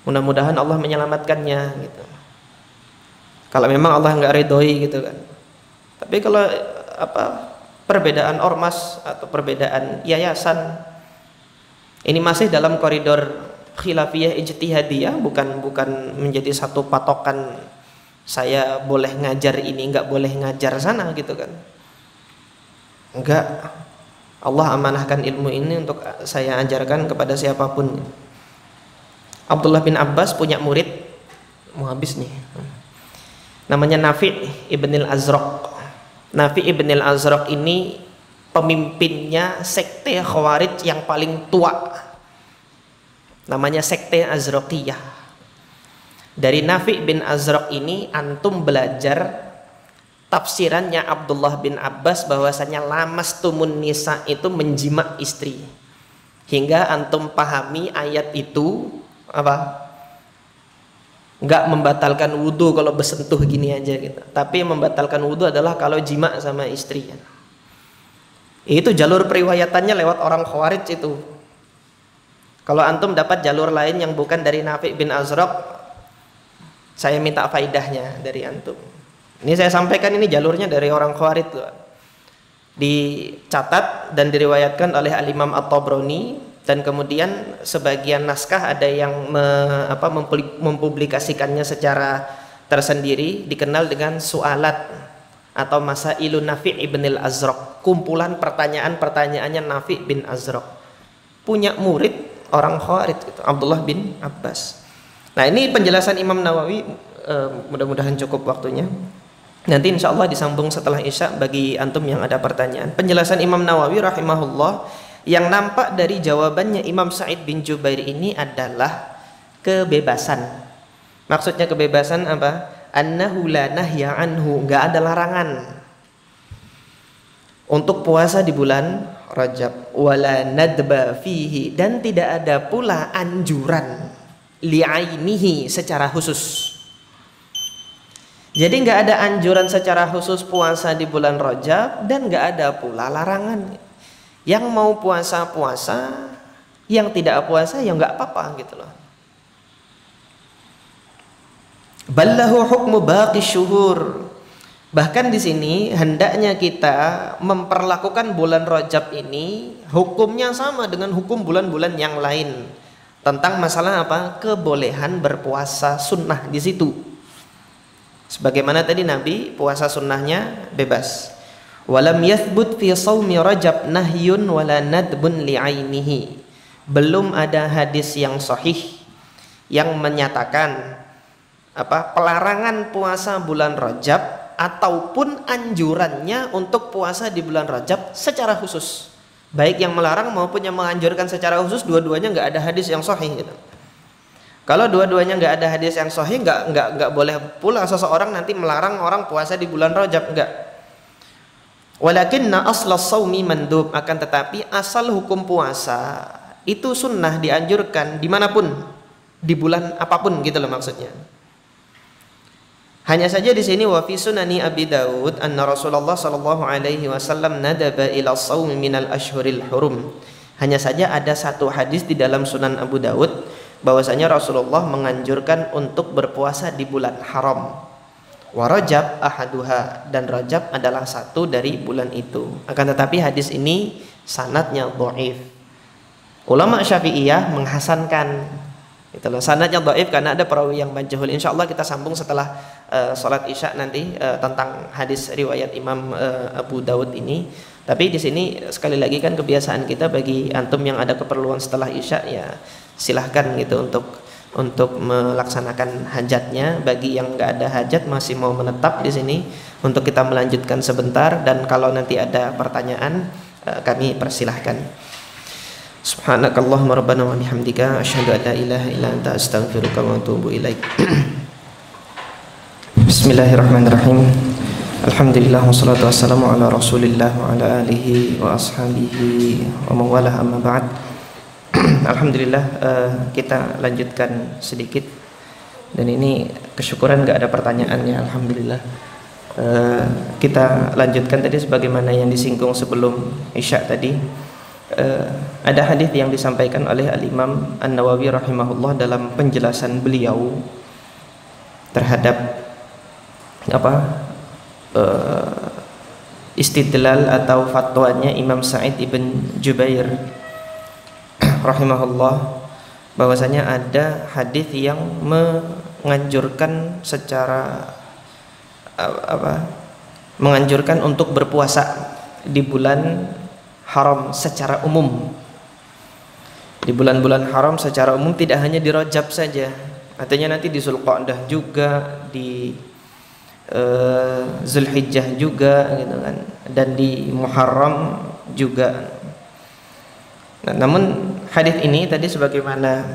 Mudah-mudahan Allah menyelamatkannya gitu. Kalau memang Allah nggak ridhoi gitu kan. Tapi kalau perbedaan ormas atau perbedaan yayasan ini masih dalam koridor khilafiyah ijtihadiyah, bukan menjadi satu patokan saya boleh ngajar ini, nggak boleh ngajar sana gitu kan. Enggak, Allah amanahkan ilmu ini untuk saya ajarkan kepada siapapun. Abdullah bin Abbas punya murid, mau habis nih, namanya Nafi' ibn al-Azraq. Nafi' ibn al-Azraq ini pemimpinnya sekte Khawarij yang paling tua, namanya sekte Azraqiyah. Dari Nafi' bin Azraq ini antum belajar tafsirannya Abdullah bin Abbas bahwasanya lamastumun nisa itu menjima istri, hingga antum pahami ayat itu nggak membatalkan wudhu kalau bersentuh gini aja gitu, tapi yang membatalkan wudhu adalah kalau jima sama istri. Itu jalur periwayatannya lewat orang Khawarij itu. Kalau antum dapat jalur lain yang bukan dari Nafi' bin Azraq, saya minta faidahnya dari antum. Ini saya sampaikan, ini jalurnya dari orang Khawarij tuh. Dicatat dan diriwayatkan oleh Al-Imam At-Tabrani, dan kemudian sebagian naskah ada yang mempublikasikannya secara tersendiri, dikenal dengan Su'alat atau Masailun Nafi' ibn al-Azraq, kumpulan pertanyaan-pertanyaannya Nafi' bin Azraq. Punya murid orang Khawarij gitu, Abdullah bin Abbas. Nah, ini penjelasan Imam Nawawi, mudah-mudahan cukup waktunya. Nanti insya Allah disambung setelah Isya bagi antum yang ada pertanyaan. Penjelasan Imam Nawawi rahimahullah yang nampak dari jawabannya Imam Sa'id bin Jubair ini adalah kebebasan. Maksudnya kebebasan apa? Annahu la nahya anhu, enggak ada larangan untuk puasa di bulan Rajab, wala nadba fihi, dan tidak ada pula anjuran li'ainihi secara khusus. Jadi nggak ada anjuran secara khusus puasa di bulan Rajab, dan nggak ada pula larangan. Yang mau puasa puasa, yang tidak puasa ya nggak apa-apa gitu loh. Ballahu hukmu baqi syuhur. Bahkan di sini hendaknya kita memperlakukan bulan Rajab ini hukumnya sama dengan hukum bulan-bulan yang lain, tentang masalah apa? Kebolehan berpuasa sunnah di situ. Sebagaimana tadi Nabi puasa sunnahnya bebas. Walam yathbut fi shaumi Rajab nahyun wala nadbun li'ainihi. belum ada hadis yang sahih yang menyatakan pelarangan puasa bulan Rajab ataupun anjurannya untuk puasa di bulan Rajab secara khusus. Baik yang melarang maupun yang menganjurkan secara khusus, dua-duanya nggak ada hadis yang sahih gitu. Kalau dua-duanya nggak ada hadis yang sahih, nggak boleh pula seseorang nanti melarang orang puasa di bulan Rajab, enggak. Walakinna aslas shaumi mandub, akan tetapi asal hukum puasa itu sunnah, dianjurkan dimanapun, di bulan apapun gitu loh maksudnya. Hanya saja di sini wa fi sunani Abi Daud anna Rasulullah sallallahu alaihi wasallam nadaba ila shaumi minal ashhuril hurum. Hanya saja ada satu hadis di dalam Sunan Abu Daud bahwasanya Rasulullah menganjurkan untuk berpuasa di bulan haram. Wa Rajab ahaduha, dan Rajab adalah satu dari bulan itu. Akan tetapi hadis ini sanadnya dhaif. Ulama Syafi'iyah menghasankan itu loh, sanadnya dhaif karena ada perawi yang majhul. Insyaallah kita sambung setelah salat Isya nanti tentang hadis riwayat Imam Abu Daud ini. Tapi di sini sekali lagi kan kebiasaan kita, bagi antum yang ada keperluan setelah Isya ya silahkan gitu untuk melaksanakan hajatnya. Bagi yang nggak ada hajat masih mau menetap di sini untuk kita melanjutkan sebentar, dan kalau nanti ada pertanyaan kami persilahkan. Subhanakallahumma rabbana wa bihamdika asyhadu an la ilaha illa anta astaghfiruka wa atubu ilaik. Bismillahirrahmanirrahim. Alhamdulillah wassalatu wassalamu ala Rasulillah wa ala alihi wa ashabihi wa mawalah, amma ba'd. Alhamdulillah, kita lanjutkan sedikit, dan ini kesyukuran gak ada pertanyaannya. Alhamdulillah. Kita lanjutkan tadi sebagaimana yang disinggung sebelum Isya tadi. Ada hadis yang disampaikan oleh Al-Imam An-Nawawi rahimahullah dalam penjelasan beliau terhadap istidlal atau fatwanya Imam Sa'id ibn Jubair rahimahullah, bahwasanya ada hadis yang menganjurkan secara menganjurkan untuk berpuasa di bulan haram secara umum. Di bulan-bulan haram secara umum, tidak hanya di Rajab saja, artinya nanti di Zulqa'dah juga, di Zulhijjah juga gitu kan, dan di Muharram juga. Nah, namun hadis ini tadi sebagaimana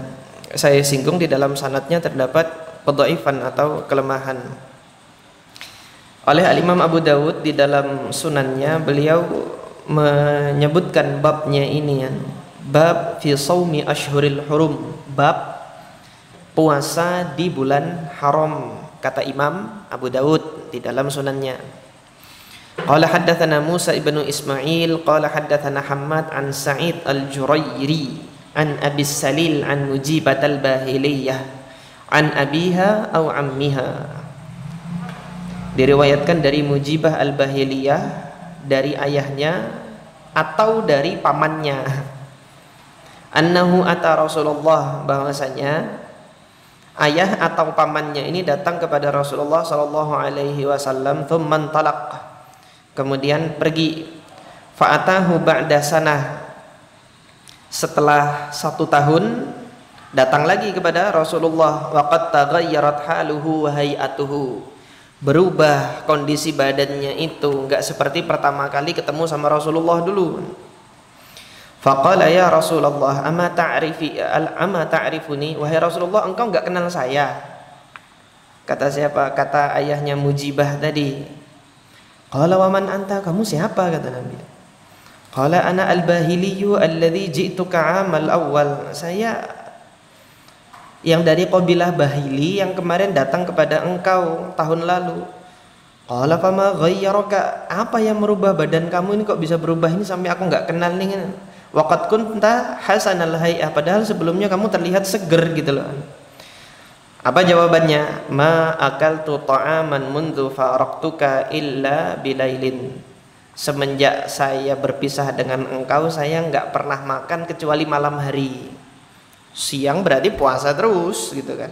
saya singgung, di dalam sanadnya terdapat kedhaifan atau kelemahan. Oleh Al-Imam Abu Dawud di dalam sunannya, beliau menyebutkan babnya ini ya, bab fi shaumi ashhuril hurum, bab puasa di bulan haram, kata Imam Abu Dawud di dalam sunannya. Qala haddatsana Musa ibnu Ismail qala haddatsana Hammad an Sa'id al-Jurairi an Abi Salil an Mujibat al-Bahiliyah an abiha aw ammiha. Diriwayatkan dari Mujibah al-Bahiliyah, dari ayahnya atau dari pamannya, annahu ata Rasulullah, bahwasanya ayah atau pamannya ini datang kepada Rasulullah sallallahu alaihi wasallam, thumman talaq, kemudian pergi, fa'atahu ba'da sanah, setelah 1 tahun datang lagi kepada Rasulullah, wa qad taghayyarat haluhu wa hay'atuhu, berubah kondisi badannya itu, enggak seperti pertama kali ketemu sama Rasulullah dulu. Faqala ya Rasulullah ama ta'rifuni, wahai Rasulullah engkau enggak kenal saya. Kata siapa? Kata ayahnya Mujibah tadi. Qala wa man anta, kamu siapa? Kata Nabi. Qala ana al-Bahiliyu alladhi ji'tuka 'amal awal, saya yang dari qabilah Bahili yang kemarin datang kepada engkau tahun lalu. Qala fama ghayyaraka, apa yang merubah badan kamu ini kok bisa berubah ini sampai aku enggak kenal nih. Waqad kunta hasanal hay'ah, padahal sebelumnya kamu terlihat seger gitu loh. Apa jawabannya? Ma akaltu ta'aman mundu faraqtuka illa bilailin, semenjak saya berpisah dengan engkau saya enggak pernah makan kecuali malam hari. Siang berarti puasa terus gitu kan.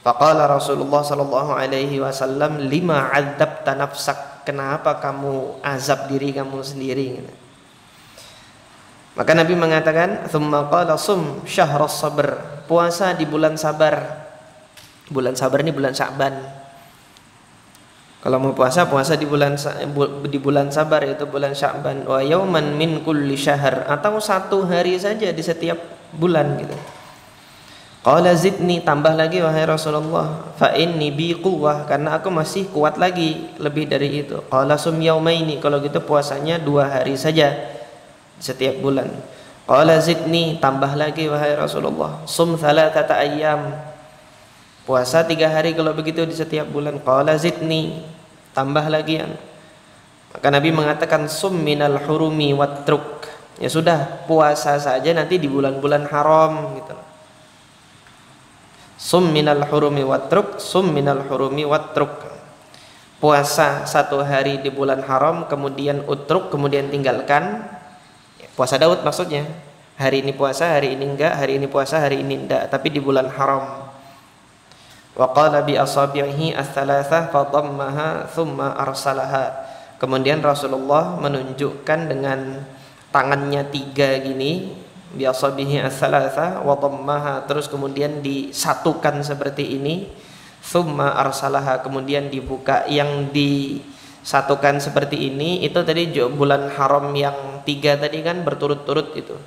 Faqala Rasulullah sallallahu alaihi wasallam lima adzabta nafsak, kenapa kamu azab diri kamu sendiri gitu. Maka Nabi mengatakan, "Tsumma qala sum syahras sabr." Puasa di bulan sabar. Bulan sabar ini bulan Sya'ban. Kalau mau puasa, puasa di bulan sabar, yaitu bulan Sya'ban. Wa yauman min kulli syahr, atau satu hari saja di setiap bulan gitu. Qala zidni, tambah lagi wahai Rasulullah, fa inni bi quwwah, karena aku masih kuat lagi lebih dari itu. Qala sum yaumaini, kalau gitu puasanya 2 hari saja setiap bulan. Qala zidni, tambah lagi wahai Rasulullah, sum thalathata ayyam, puasa 3 hari kalau begitu di setiap bulan. Qala zidni, tambah lagi. Maka Nabi mengatakan, sum minal hurumi watruk, ya sudah, puasa saja nanti di bulan-bulan haram gitu. Sum minal hurumi watruk, sum minal hurumi watruk, puasa 1 hari di bulan haram, kemudian utruk, kemudian tinggalkan. Puasa Daud maksudnya, hari ini puasa, hari ini enggak, hari ini puasa, hari ini enggak, tapi di bulan haram. Wa qala bi asabihi ats-tsalatsah fa dhammaha thumma arsalaha. Kemudian Rasulullah menunjukkan dengan tangannya 3 gini, bi asabihi ats-tsalatsah wa dhammaha, terus kemudian disatukan seperti ini, thumma arsalaha, kemudian dibuka. Yang disatukan seperti ini itu tadi bulan haram yang 3 tadi kan berturut-turut itu.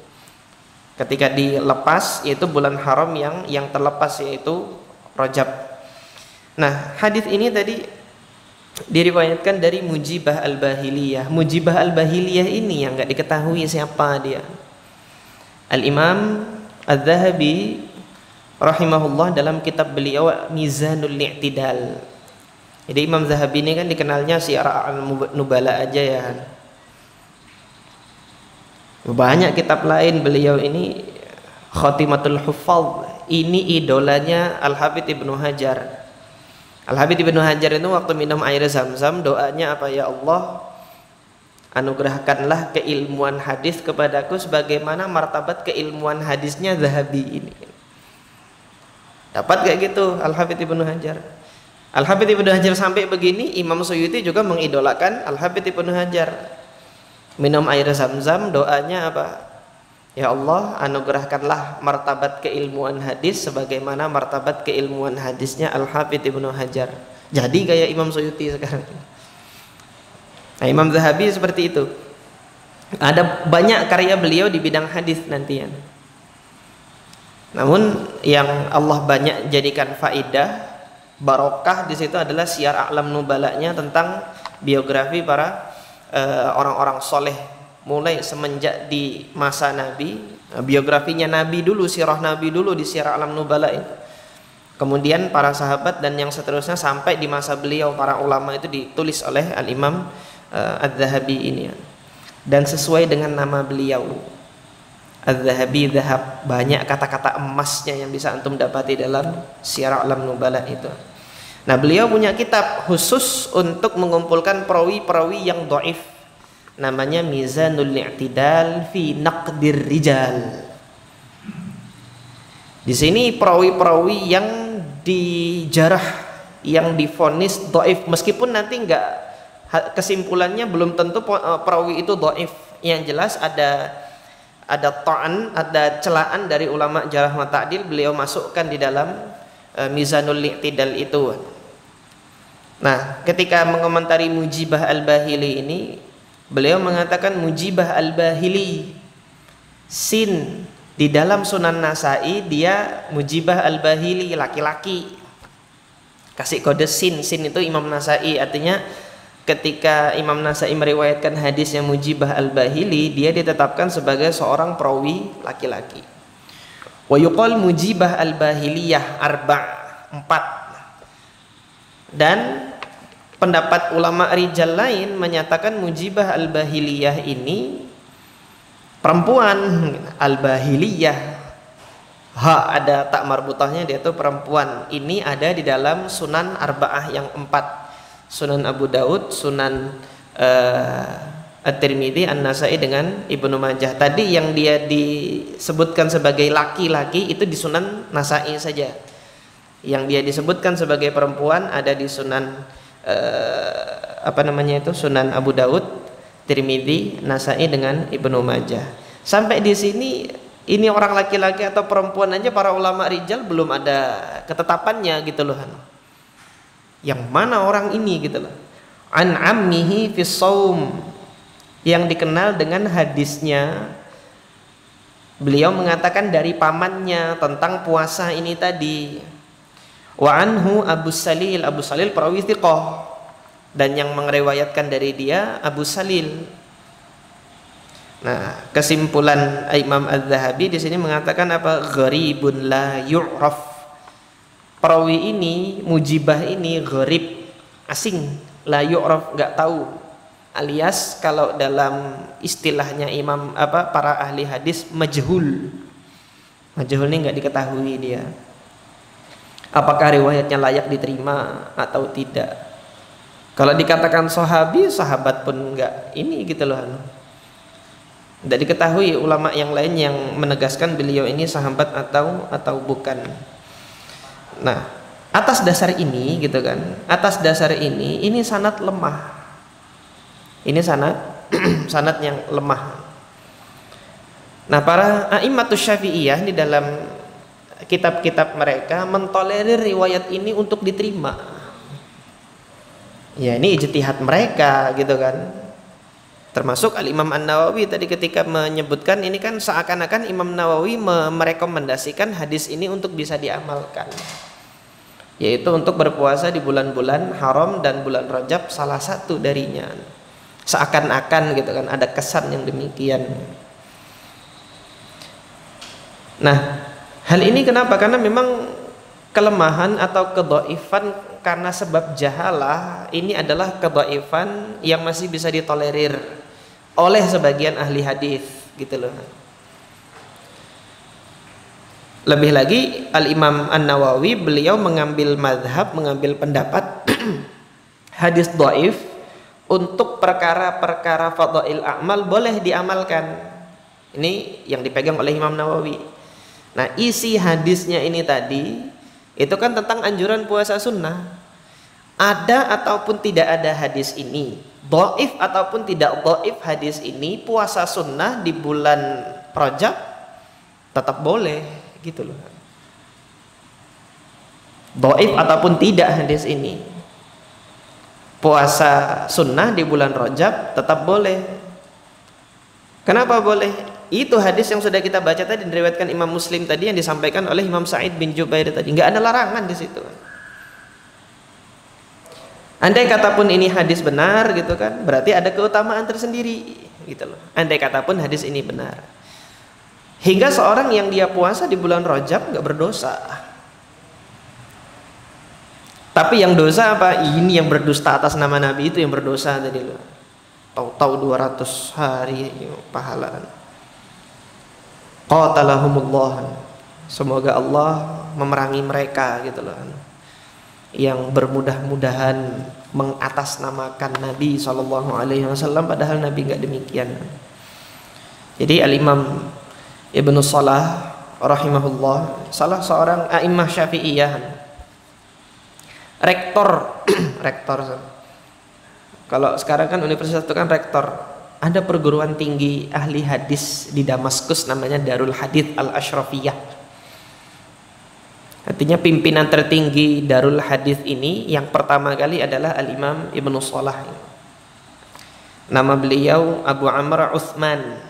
Ketika dilepas yaitu bulan haram yang terlepas, yaitu Rajab. Nah, hadis ini tadi diriwayatkan dari Mujibah Al-Bahiliyah. Mujibah Al-Bahiliyah ini yang enggak diketahui siapa dia. Al-Imam Az-Zahabi rahimahullah dalam kitab beliau Mizanul I'tidal. Jadi Imam Zahabi ini kan dikenalnya Syiar Al-Nubala aja ya. Banyak kitab lain beliau ini, Khatimatul Huffaz. Ini idolanya Al-Hafidz Ibnu Hajar. Al-Hafidz Ibnu Hajar itu waktu minum air Zam-Zam doanya apa? Ya Allah, anugerahkanlah keilmuan hadis kepadaku sebagaimana martabat keilmuan hadisnya Zahabi ini. Dapat kayak gitu Al-Hafidz Ibnu Hajar. Al-Hafidz Ibnu Hajar sampai begini, Imam Suyuti juga mengidolakan Al-Hafidz Ibnu Hajar. Minum air Zam-Zam doanya apa? Ya Allah, anugerahkanlah martabat keilmuan hadis sebagaimana martabat keilmuan hadisnya Al-Hafidz Ibnu Hajar. Jadi kayak Imam Suyuti sekarang. Nah, Imam Zahabi seperti itu. Ada banyak karya beliau di bidang hadis nantian. Namun yang Allah banyak jadikan faidah, barokah di situ adalah Syiar A'lam Nubalanya tentang biografi para orang-orang soleh. Mulai semenjak di masa Nabi, biografinya Nabi dulu, sirah Nabi dulu di Syiar A'lam Nubala itu. Kemudian para sahabat dan yang seterusnya sampai di masa beliau para ulama itu ditulis oleh Al-Imam Az-Zahabi ini. Dan sesuai dengan nama beliau, Az-Zahabi, Zahab, banyak kata-kata emasnya yang bisa antum dapati dalam Syiar A'lam Nubala itu. Nah, beliau punya kitab khusus untuk mengumpulkan perawi-perawi yang dhaif. Namanya Mizanul I'tidal fi Naqdir Rijal. Di sini perawi-perawi yang dijarah, yang divonis dhaif, meskipun nanti enggak, kesimpulannya belum tentu perawi itu dhaif. Yang jelas ada ta'an, ada celaan dari ulama jarah wa ta'dil, beliau masukkan di dalam Mizanul I'tidal itu. Nah, ketika mengomentari Mujibah Al-Bahili ini, beliau mengatakan Mujibah Al-Bahili, sin di dalam Sunan Nasai dia Mujibah Al-Bahili laki-laki, kasih kode sin. Sin itu Imam Nasai, artinya ketika Imam Nasai meriwayatkan hadisnya Mujibah Al-Bahili, dia ditetapkan sebagai seorang perawi laki-laki. Wa yuqal Mujibah Al-Bahiliyah 4. Dan pendapat ulama rijal lain menyatakan Mujibah Al-Bahiliyah ini perempuan. Al-Bahiliyah, ada tak marbutahnya, dia itu perempuan. Ini ada di dalam Sunan Arba'ah yang 4, Sunan Abu Daud, Sunan At-Tirmidzi, An-Nasai dengan Ibnu Majah. Tadi yang dia disebutkan sebagai laki-laki itu di Sunan Nasai saja. Yang dia disebutkan sebagai perempuan ada di Sunan Sunan Abu Daud, Tirmidzi, Nasai dengan Ibnu Majah. Sampai di sini ini orang laki-laki atau perempuan aja para ulama rijal belum ada ketetapannya gitu loh. Yang mana orang ini gitu loh. An ammihi fis shaum, yang dikenal dengan hadisnya beliau mengatakan dari pamannya tentang puasa ini tadi. Wa anhu Abu Salil, Abu Salil perawi thiqah, dan yang meriwayatkan dari dia Abu Salil. Nah, kesimpulan Imam Az-Zahabi di sini mengatakan apa? Gharibun la yu'raf. Perawi ini, mujibah ini gharib, asing, la yu'raf, enggak tahu. Alias kalau dalam istilahnya imam para ahli hadis majhul. Majhul ini enggak diketahui dia. Apakah riwayatnya layak diterima atau tidak? Kalau dikatakan sahabi, sahabat pun enggak ini gitu loh. Tidak diketahui ulama yang lain yang menegaskan beliau ini sahabat atau bukan. Nah, atas dasar ini gitu kan, atas dasar ini sanad lemah. Ini sanad yang lemah. Nah, para a'immatus syafi'iyah di dalam kitab-kitab mereka mentolerir riwayat ini untuk diterima. Ya, ini ijtihad mereka gitu kan. Termasuk Al-Imam An-Nawawi tadi ketika menyebutkan ini kan seakan-akan Imam Nawawi merekomendasikan hadis ini untuk bisa diamalkan, yaitu untuk berpuasa di bulan-bulan haram dan bulan Rajab salah satu darinya. Seakan-akan gitu kan, ada kesan yang demikian. Nah, hal ini kenapa? Karena memang kelemahan atau kedhaifan karena sebab jahalah ini adalah kedhaifan yang masih bisa ditolerir oleh sebagian ahli hadis gitu loh. Lebih lagi Al-Imam An-Nawawi beliau mengambil mazhab, mengambil pendapat hadis dhaif untuk perkara-perkara fadhail a'mal boleh diamalkan. Ini yang dipegang oleh Imam Nawawi. Nah, isi hadisnya ini tadi itu kan tentang anjuran puasa sunnah. Ada ataupun tidak ada hadis ini, dhaif ataupun tidak dhaif hadis ini, puasa sunnah di bulan Rajab tetap boleh gitu loh. Dhaif ataupun tidak hadis ini, puasa sunnah di bulan Rajab tetap boleh. Kenapa boleh? Itu hadis yang sudah kita baca tadi, diriwayatkan Imam Muslim tadi, yang disampaikan oleh Imam Sa'id bin Jubair tadi. Nggak ada larangan di situ. Andai kata pun ini hadis benar gitu kan, berarti ada keutamaan tersendiri gitu loh. Andai kata pun hadis ini benar, hingga seorang yang dia puasa di bulan Rajab nggak berdosa. Tapi yang dosa apa? Ini yang berdusta atas nama Nabi itu yang berdosa tadi loh. Tahu-tahu 200 hari pahala. Qatalahumullah. Semoga Allah memerangi mereka gitu loh. Yang bermudah-mudahan mengatasnamakan Nabi SAW, padahal Nabi nggak demikian. Jadi Al-Imam Ibnu Salah rahimahullah, salah seorang a'immah Syafi'iyah, rektor kalau sekarang kan universitas itu kan rektor. Ada perguruan tinggi ahli hadis di Damaskus namanya Darul Hadits Al-Ashrafiyah. Artinya pimpinan tertinggi Darul Hadits ini yang pertama kali adalah Al-Imam Ibnu Salah. Nama beliau Abu Amr Utsman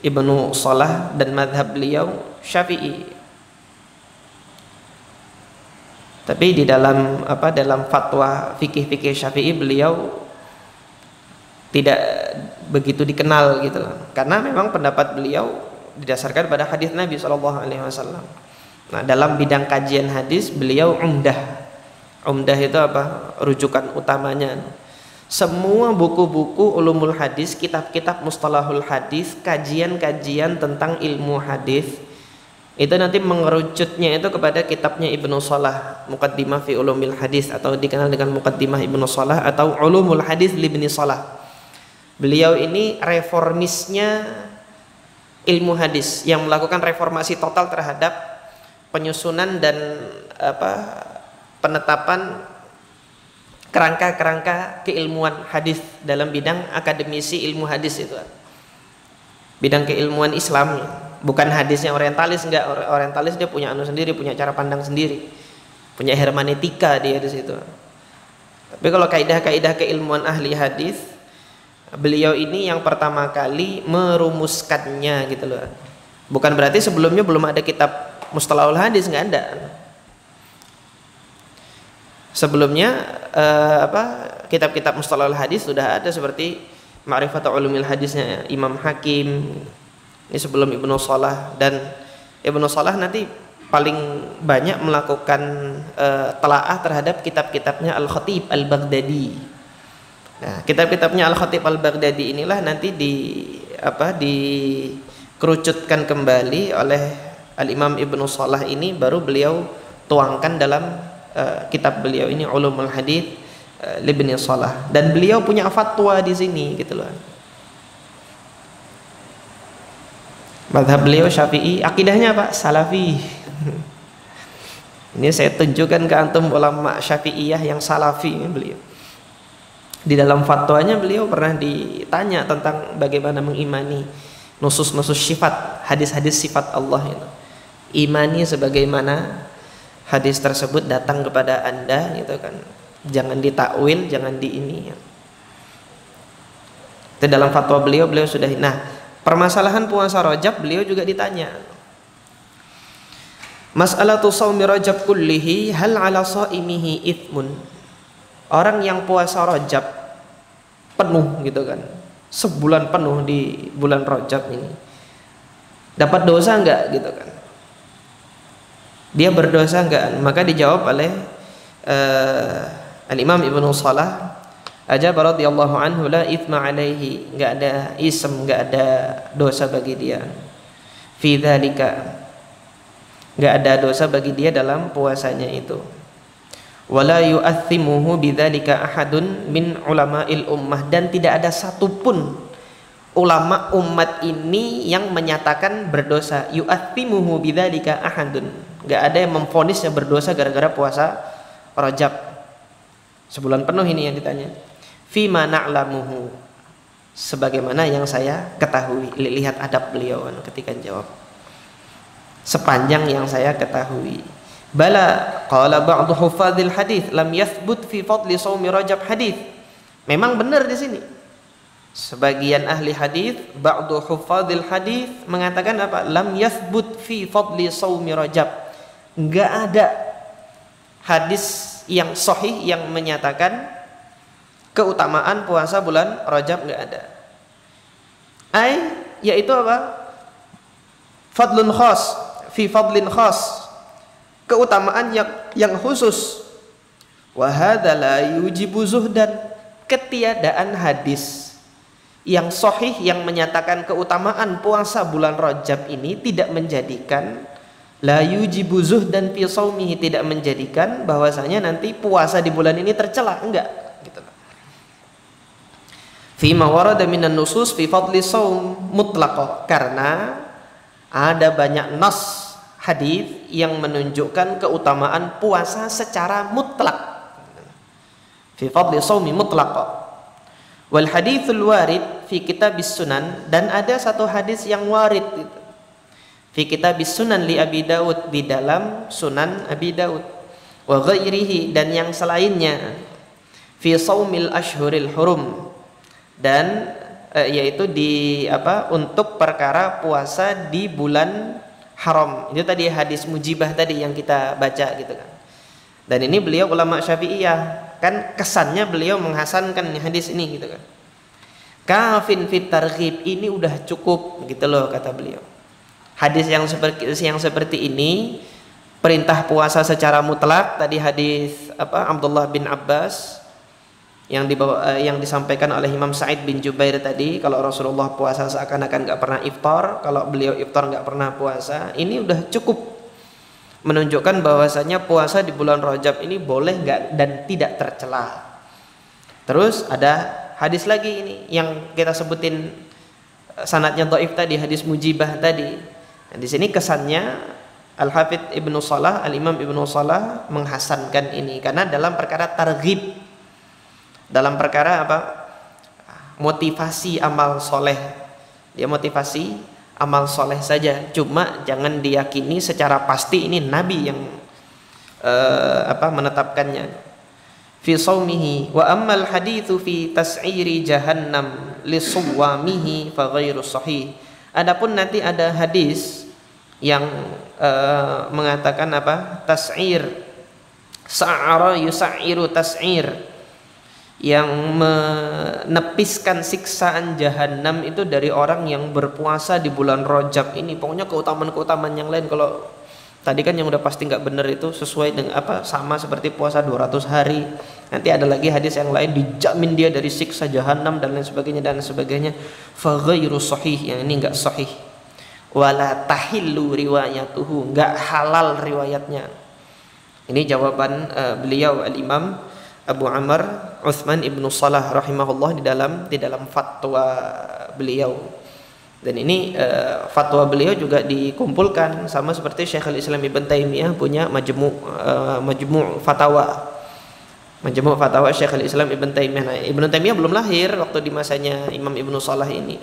Ibnu Salah, dan madhab beliau Syafi'i. Tapi di dalam dalam fatwa fikih Syafi'i beliau tidak begitu dikenal gitu loh. Karena memang pendapat beliau didasarkan pada hadis Nabi SAW. Nah, dalam bidang kajian hadis beliau umdah. Umdah itu apa? Rujukan utamanya. Semua buku-buku ulumul hadis, kitab-kitab mustalahul hadis, kajian-kajian tentang ilmu hadis, itu nanti mengerucutnya itu kepada kitabnya Ibnu Salah, Muqaddimah fi Ulumil Hadis, atau dikenal dengan Muqaddimah Ibnu Salah atau Ulumul Hadis Ibnu Salah. Beliau ini reformisnya ilmu hadis yang melakukan reformasi total terhadap penyusunan dan penetapan kerangka-kerangka keilmuan hadis dalam bidang akademisi ilmu hadis itu. bidang keilmuan Islam, bukan hadisnya orientalis, enggak. Orientalis dia punya anu sendiri, punya cara pandang sendiri, punya hermeneutika dia di situ. Tapi kalau kaidah-kaidah keilmuan ahli hadis, beliau ini yang pertama kali merumuskannya gitu loh. Bukan berarti sebelumnya belum ada kitab mustalahul hadis, nggak ada. Sebelumnya kitab-kitab mustalahul hadis sudah ada, seperti Ma'rifatul Ulumil Hadisnya Imam Hakim, ini sebelum Ibnu Shalah. Dan Ibnu Shalah nanti paling banyak melakukan telaah terhadap kitab-kitabnya Al-Khatib Al-Baghdadi. Nah, kitab-kitabnya Al-Khatib Al-Baghdadi inilah nanti dikerucutkan kembali oleh Al-Imam Ibnu Shalah ini, baru beliau tuangkan dalam kitab beliau ini Ulumul Hadits Ibnu Shalah. Dan beliau punya fatwa di sini gitu loh. Mazhab beliau Syafi'i, akidahnya apa? Salafi. Ini saya tunjukkan ke antum ulama Syafi'iyah yang salafi beliau. Di dalam fatwanya beliau pernah ditanya tentang bagaimana mengimani nusus-nusus sifat, hadis-hadis sifat Allah itu. Imani sebagaimana hadis tersebut datang kepada Anda gitu kan. Jangan ditakwil, jangan di ini. Itu dalam fatwa beliau sudah. Nah, permasalahan puasa Rajab beliau juga ditanya. Mas'alatu shaumi Rajab kullihi hal 'ala shaimihi itsmun. Orang yang puasa Rajab penuh gitu kan, sebulan penuh di bulan Rajab ini, dapat dosa enggak gitu kan? Dia berdosa enggak? Maka dijawab oleh Al-Imam Ibnu Shalah, ajab radhiyallahu anhu, la itsma alaihi, enggak ada ism, enggak ada dosa bagi dia. Fi dzalika, enggak ada dosa bagi dia dalam puasanya itu. Wala yu'athimuhu bidzalika ahadun min ulama'il ummah, dan tidak ada satupun ulama umat ini yang menyatakan berdosa. Yu'athimuhu bidzalika ahadun, enggak ada yang memvonisnya berdosa gara-gara puasa Rajab sebulan penuh ini yang ditanya. Fima na'lamuhu, sebagaimana yang saya ketahui. Lihat adab beliau ketika jawab, sepanjang yang saya ketahui. Bala qala ba'du hufadzil hadis lam yathbut fi fadli shaumi Rajab hadis. Memang benar di sini. Sebagian ahli hadis, ba'du hufadzil hadis mengatakan apa? Lam yathbut fi fadli shaumi Rajab. Enggak ada hadis yang sahih yang menyatakan keutamaan puasa bulan Rajab, enggak ada. Yaitu apa? Fadlun khas fi fadlin khas, keutamaan yang khusus. Wa hadza la yujibu zuhdan, ketiadaan hadis yang sahih yang menyatakan keutamaan puasa bulan Rajab ini tidak menjadikan, la yujibu zuhdan fi shaumihi, tidak menjadikan bahwasanya nanti puasa di bulan ini tercela, enggak gitu. Fi ma warada minan nusus fi fadli shaum mutlaqah, karena ada banyak nas hadis yang menunjukkan keutamaan puasa secara mutlak. Fi fadli shaumi mutlaqah. Wal haditsul warid fi kitabis sunan, dan ada satu hadis yang warid gitu. Fi kitabis sunan li Abi Daud, di dalam Sunan Abi Daud. Wa ghairihi, dan yang selainnya. Fi shaumil ashhuril hurum, dan yaitu untuk perkara puasa di bulan haram. Itu tadi hadis mujibah tadi yang kita baca gitu kan. Dan ini beliau ulama Syafi'iyah, kan kesannya beliau menghasankan hadis ini gitu kan. Kafin fit targhib, ini udah cukup gitu loh kata beliau. Hadis yang seperti ini, perintah puasa secara mutlak, tadi hadis Abdullah bin Abbas yang disampaikan oleh Imam Sa'id bin Jubair tadi, kalau Rasulullah puasa seakan-akan nggak pernah iftar, kalau beliau iftar nggak pernah puasa, ini udah cukup menunjukkan bahwasanya puasa di bulan Rajab ini boleh nggak dan tidak tercela. Terus ada hadis lagi ini yang kita sebutin sanadnya dhaif tadi, hadis mujibah tadi. Nah, di sini kesannya Al-Hafidz Ibnu Shalah, Al-Imam Ibnu Shalah menghasankan ini karena dalam perkara targhib, dalam perkara motivasi amal soleh, Dia motivasi amal soleh saja, cuma jangan diyakini secara pasti ini Nabi yang menetapkannya. Fi saumihi wa ammal haditsu fi tas'iri jahannam li suwamihi fa ghairu sahih. Adapun nanti ada hadis yang mengatakan tas'ir, sa'ara yus'iru tas'ir, yang menepiskan siksaan jahanam itu dari orang yang berpuasa di bulan Rajab ini. Pokoknya keutamaan-keutamaan yang lain. Kalau tadi kan yang udah pasti nggak benar itu sesuai dengan sama seperti puasa 200 hari. Nanti ada lagi hadis yang lain dijamin dia dari siksa jahanam dan lain sebagainya. Fa ghairu sahih, yang ini nggak sahih. Wala tahillu riwayatuhu, nggak halal riwayatnya. Ini jawaban beliau Al-Imam Abu Amr Uthman ibnu Salah rahimahullah di dalam fatwa beliau. Dan ini fatwa beliau juga dikumpulkan sama seperti Syekhul Islam Ibn Taimiyah punya Majmu' Fatawa. Majmu' Fatawa Syekhul Islam Ibn Taimiyah. Nah, Ibn Taimiyah belum lahir waktu di masanya Imam Ibnu Salah ini.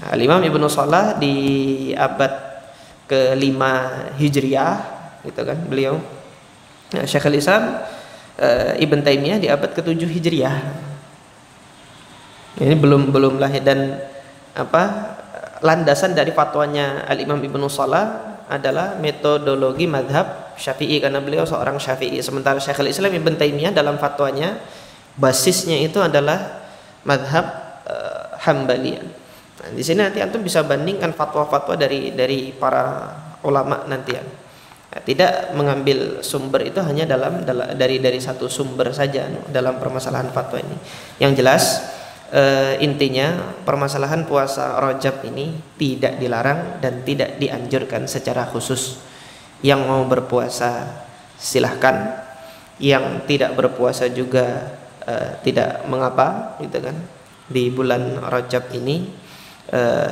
Nah, Imam Ibnu Salah di abad ke-5 Hijriah gitu kan beliau. Nah, Syekhul Islam Ibn Taimiyah di abad ke-7 Hijriah. Ini belum lahir. Dan landasan dari fatwanya Al-Imam Ibnu Salah adalah metodologi madhab Syafi'i, karena beliau seorang Syafi'i. Sementara Syekhul Islam Ibn Taimiyah dalam fatwanya basisnya itu adalah madhab Hambali. Nah, di sini nanti antum bisa bandingkan fatwa-fatwa dari para ulama nanti ya. Tidak mengambil sumber itu hanya dari satu sumber saja dalam permasalahan fatwa ini. Yang jelas intinya permasalahan puasa Rajab ini tidak dilarang dan tidak dianjurkan secara khusus. Yang mau berpuasa silahkan, yang tidak berpuasa juga tidak mengapa gitu kan. Di bulan Rajab ini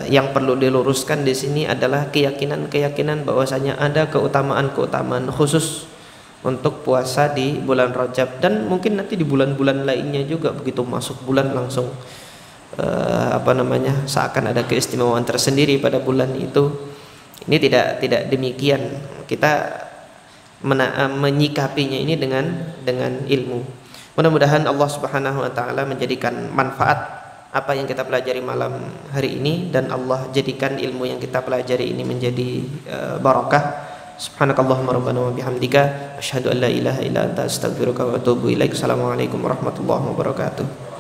yang perlu diluruskan di sini adalah keyakinan bahwasanya ada keutamaan khusus untuk puasa di bulan Rajab, dan mungkin nanti di bulan-bulan lainnya juga begitu masuk bulan langsung seakan ada keistimewaan tersendiri pada bulan itu. Ini tidak demikian. Kita menyikapinya ini dengan ilmu. Mudah-mudahan Allah Subhanahu wa taala menjadikan manfaat apa yang kita pelajari malam hari ini, dan Allah jadikan ilmu yang kita pelajari ini menjadi barakah. Subhanakallahumma rabbana wa bihamdika asyhadu an la ilaha illa anta astaghfiruka wa atubu ilaik. Assalamualaikum warahmatullahi wabarakatuh.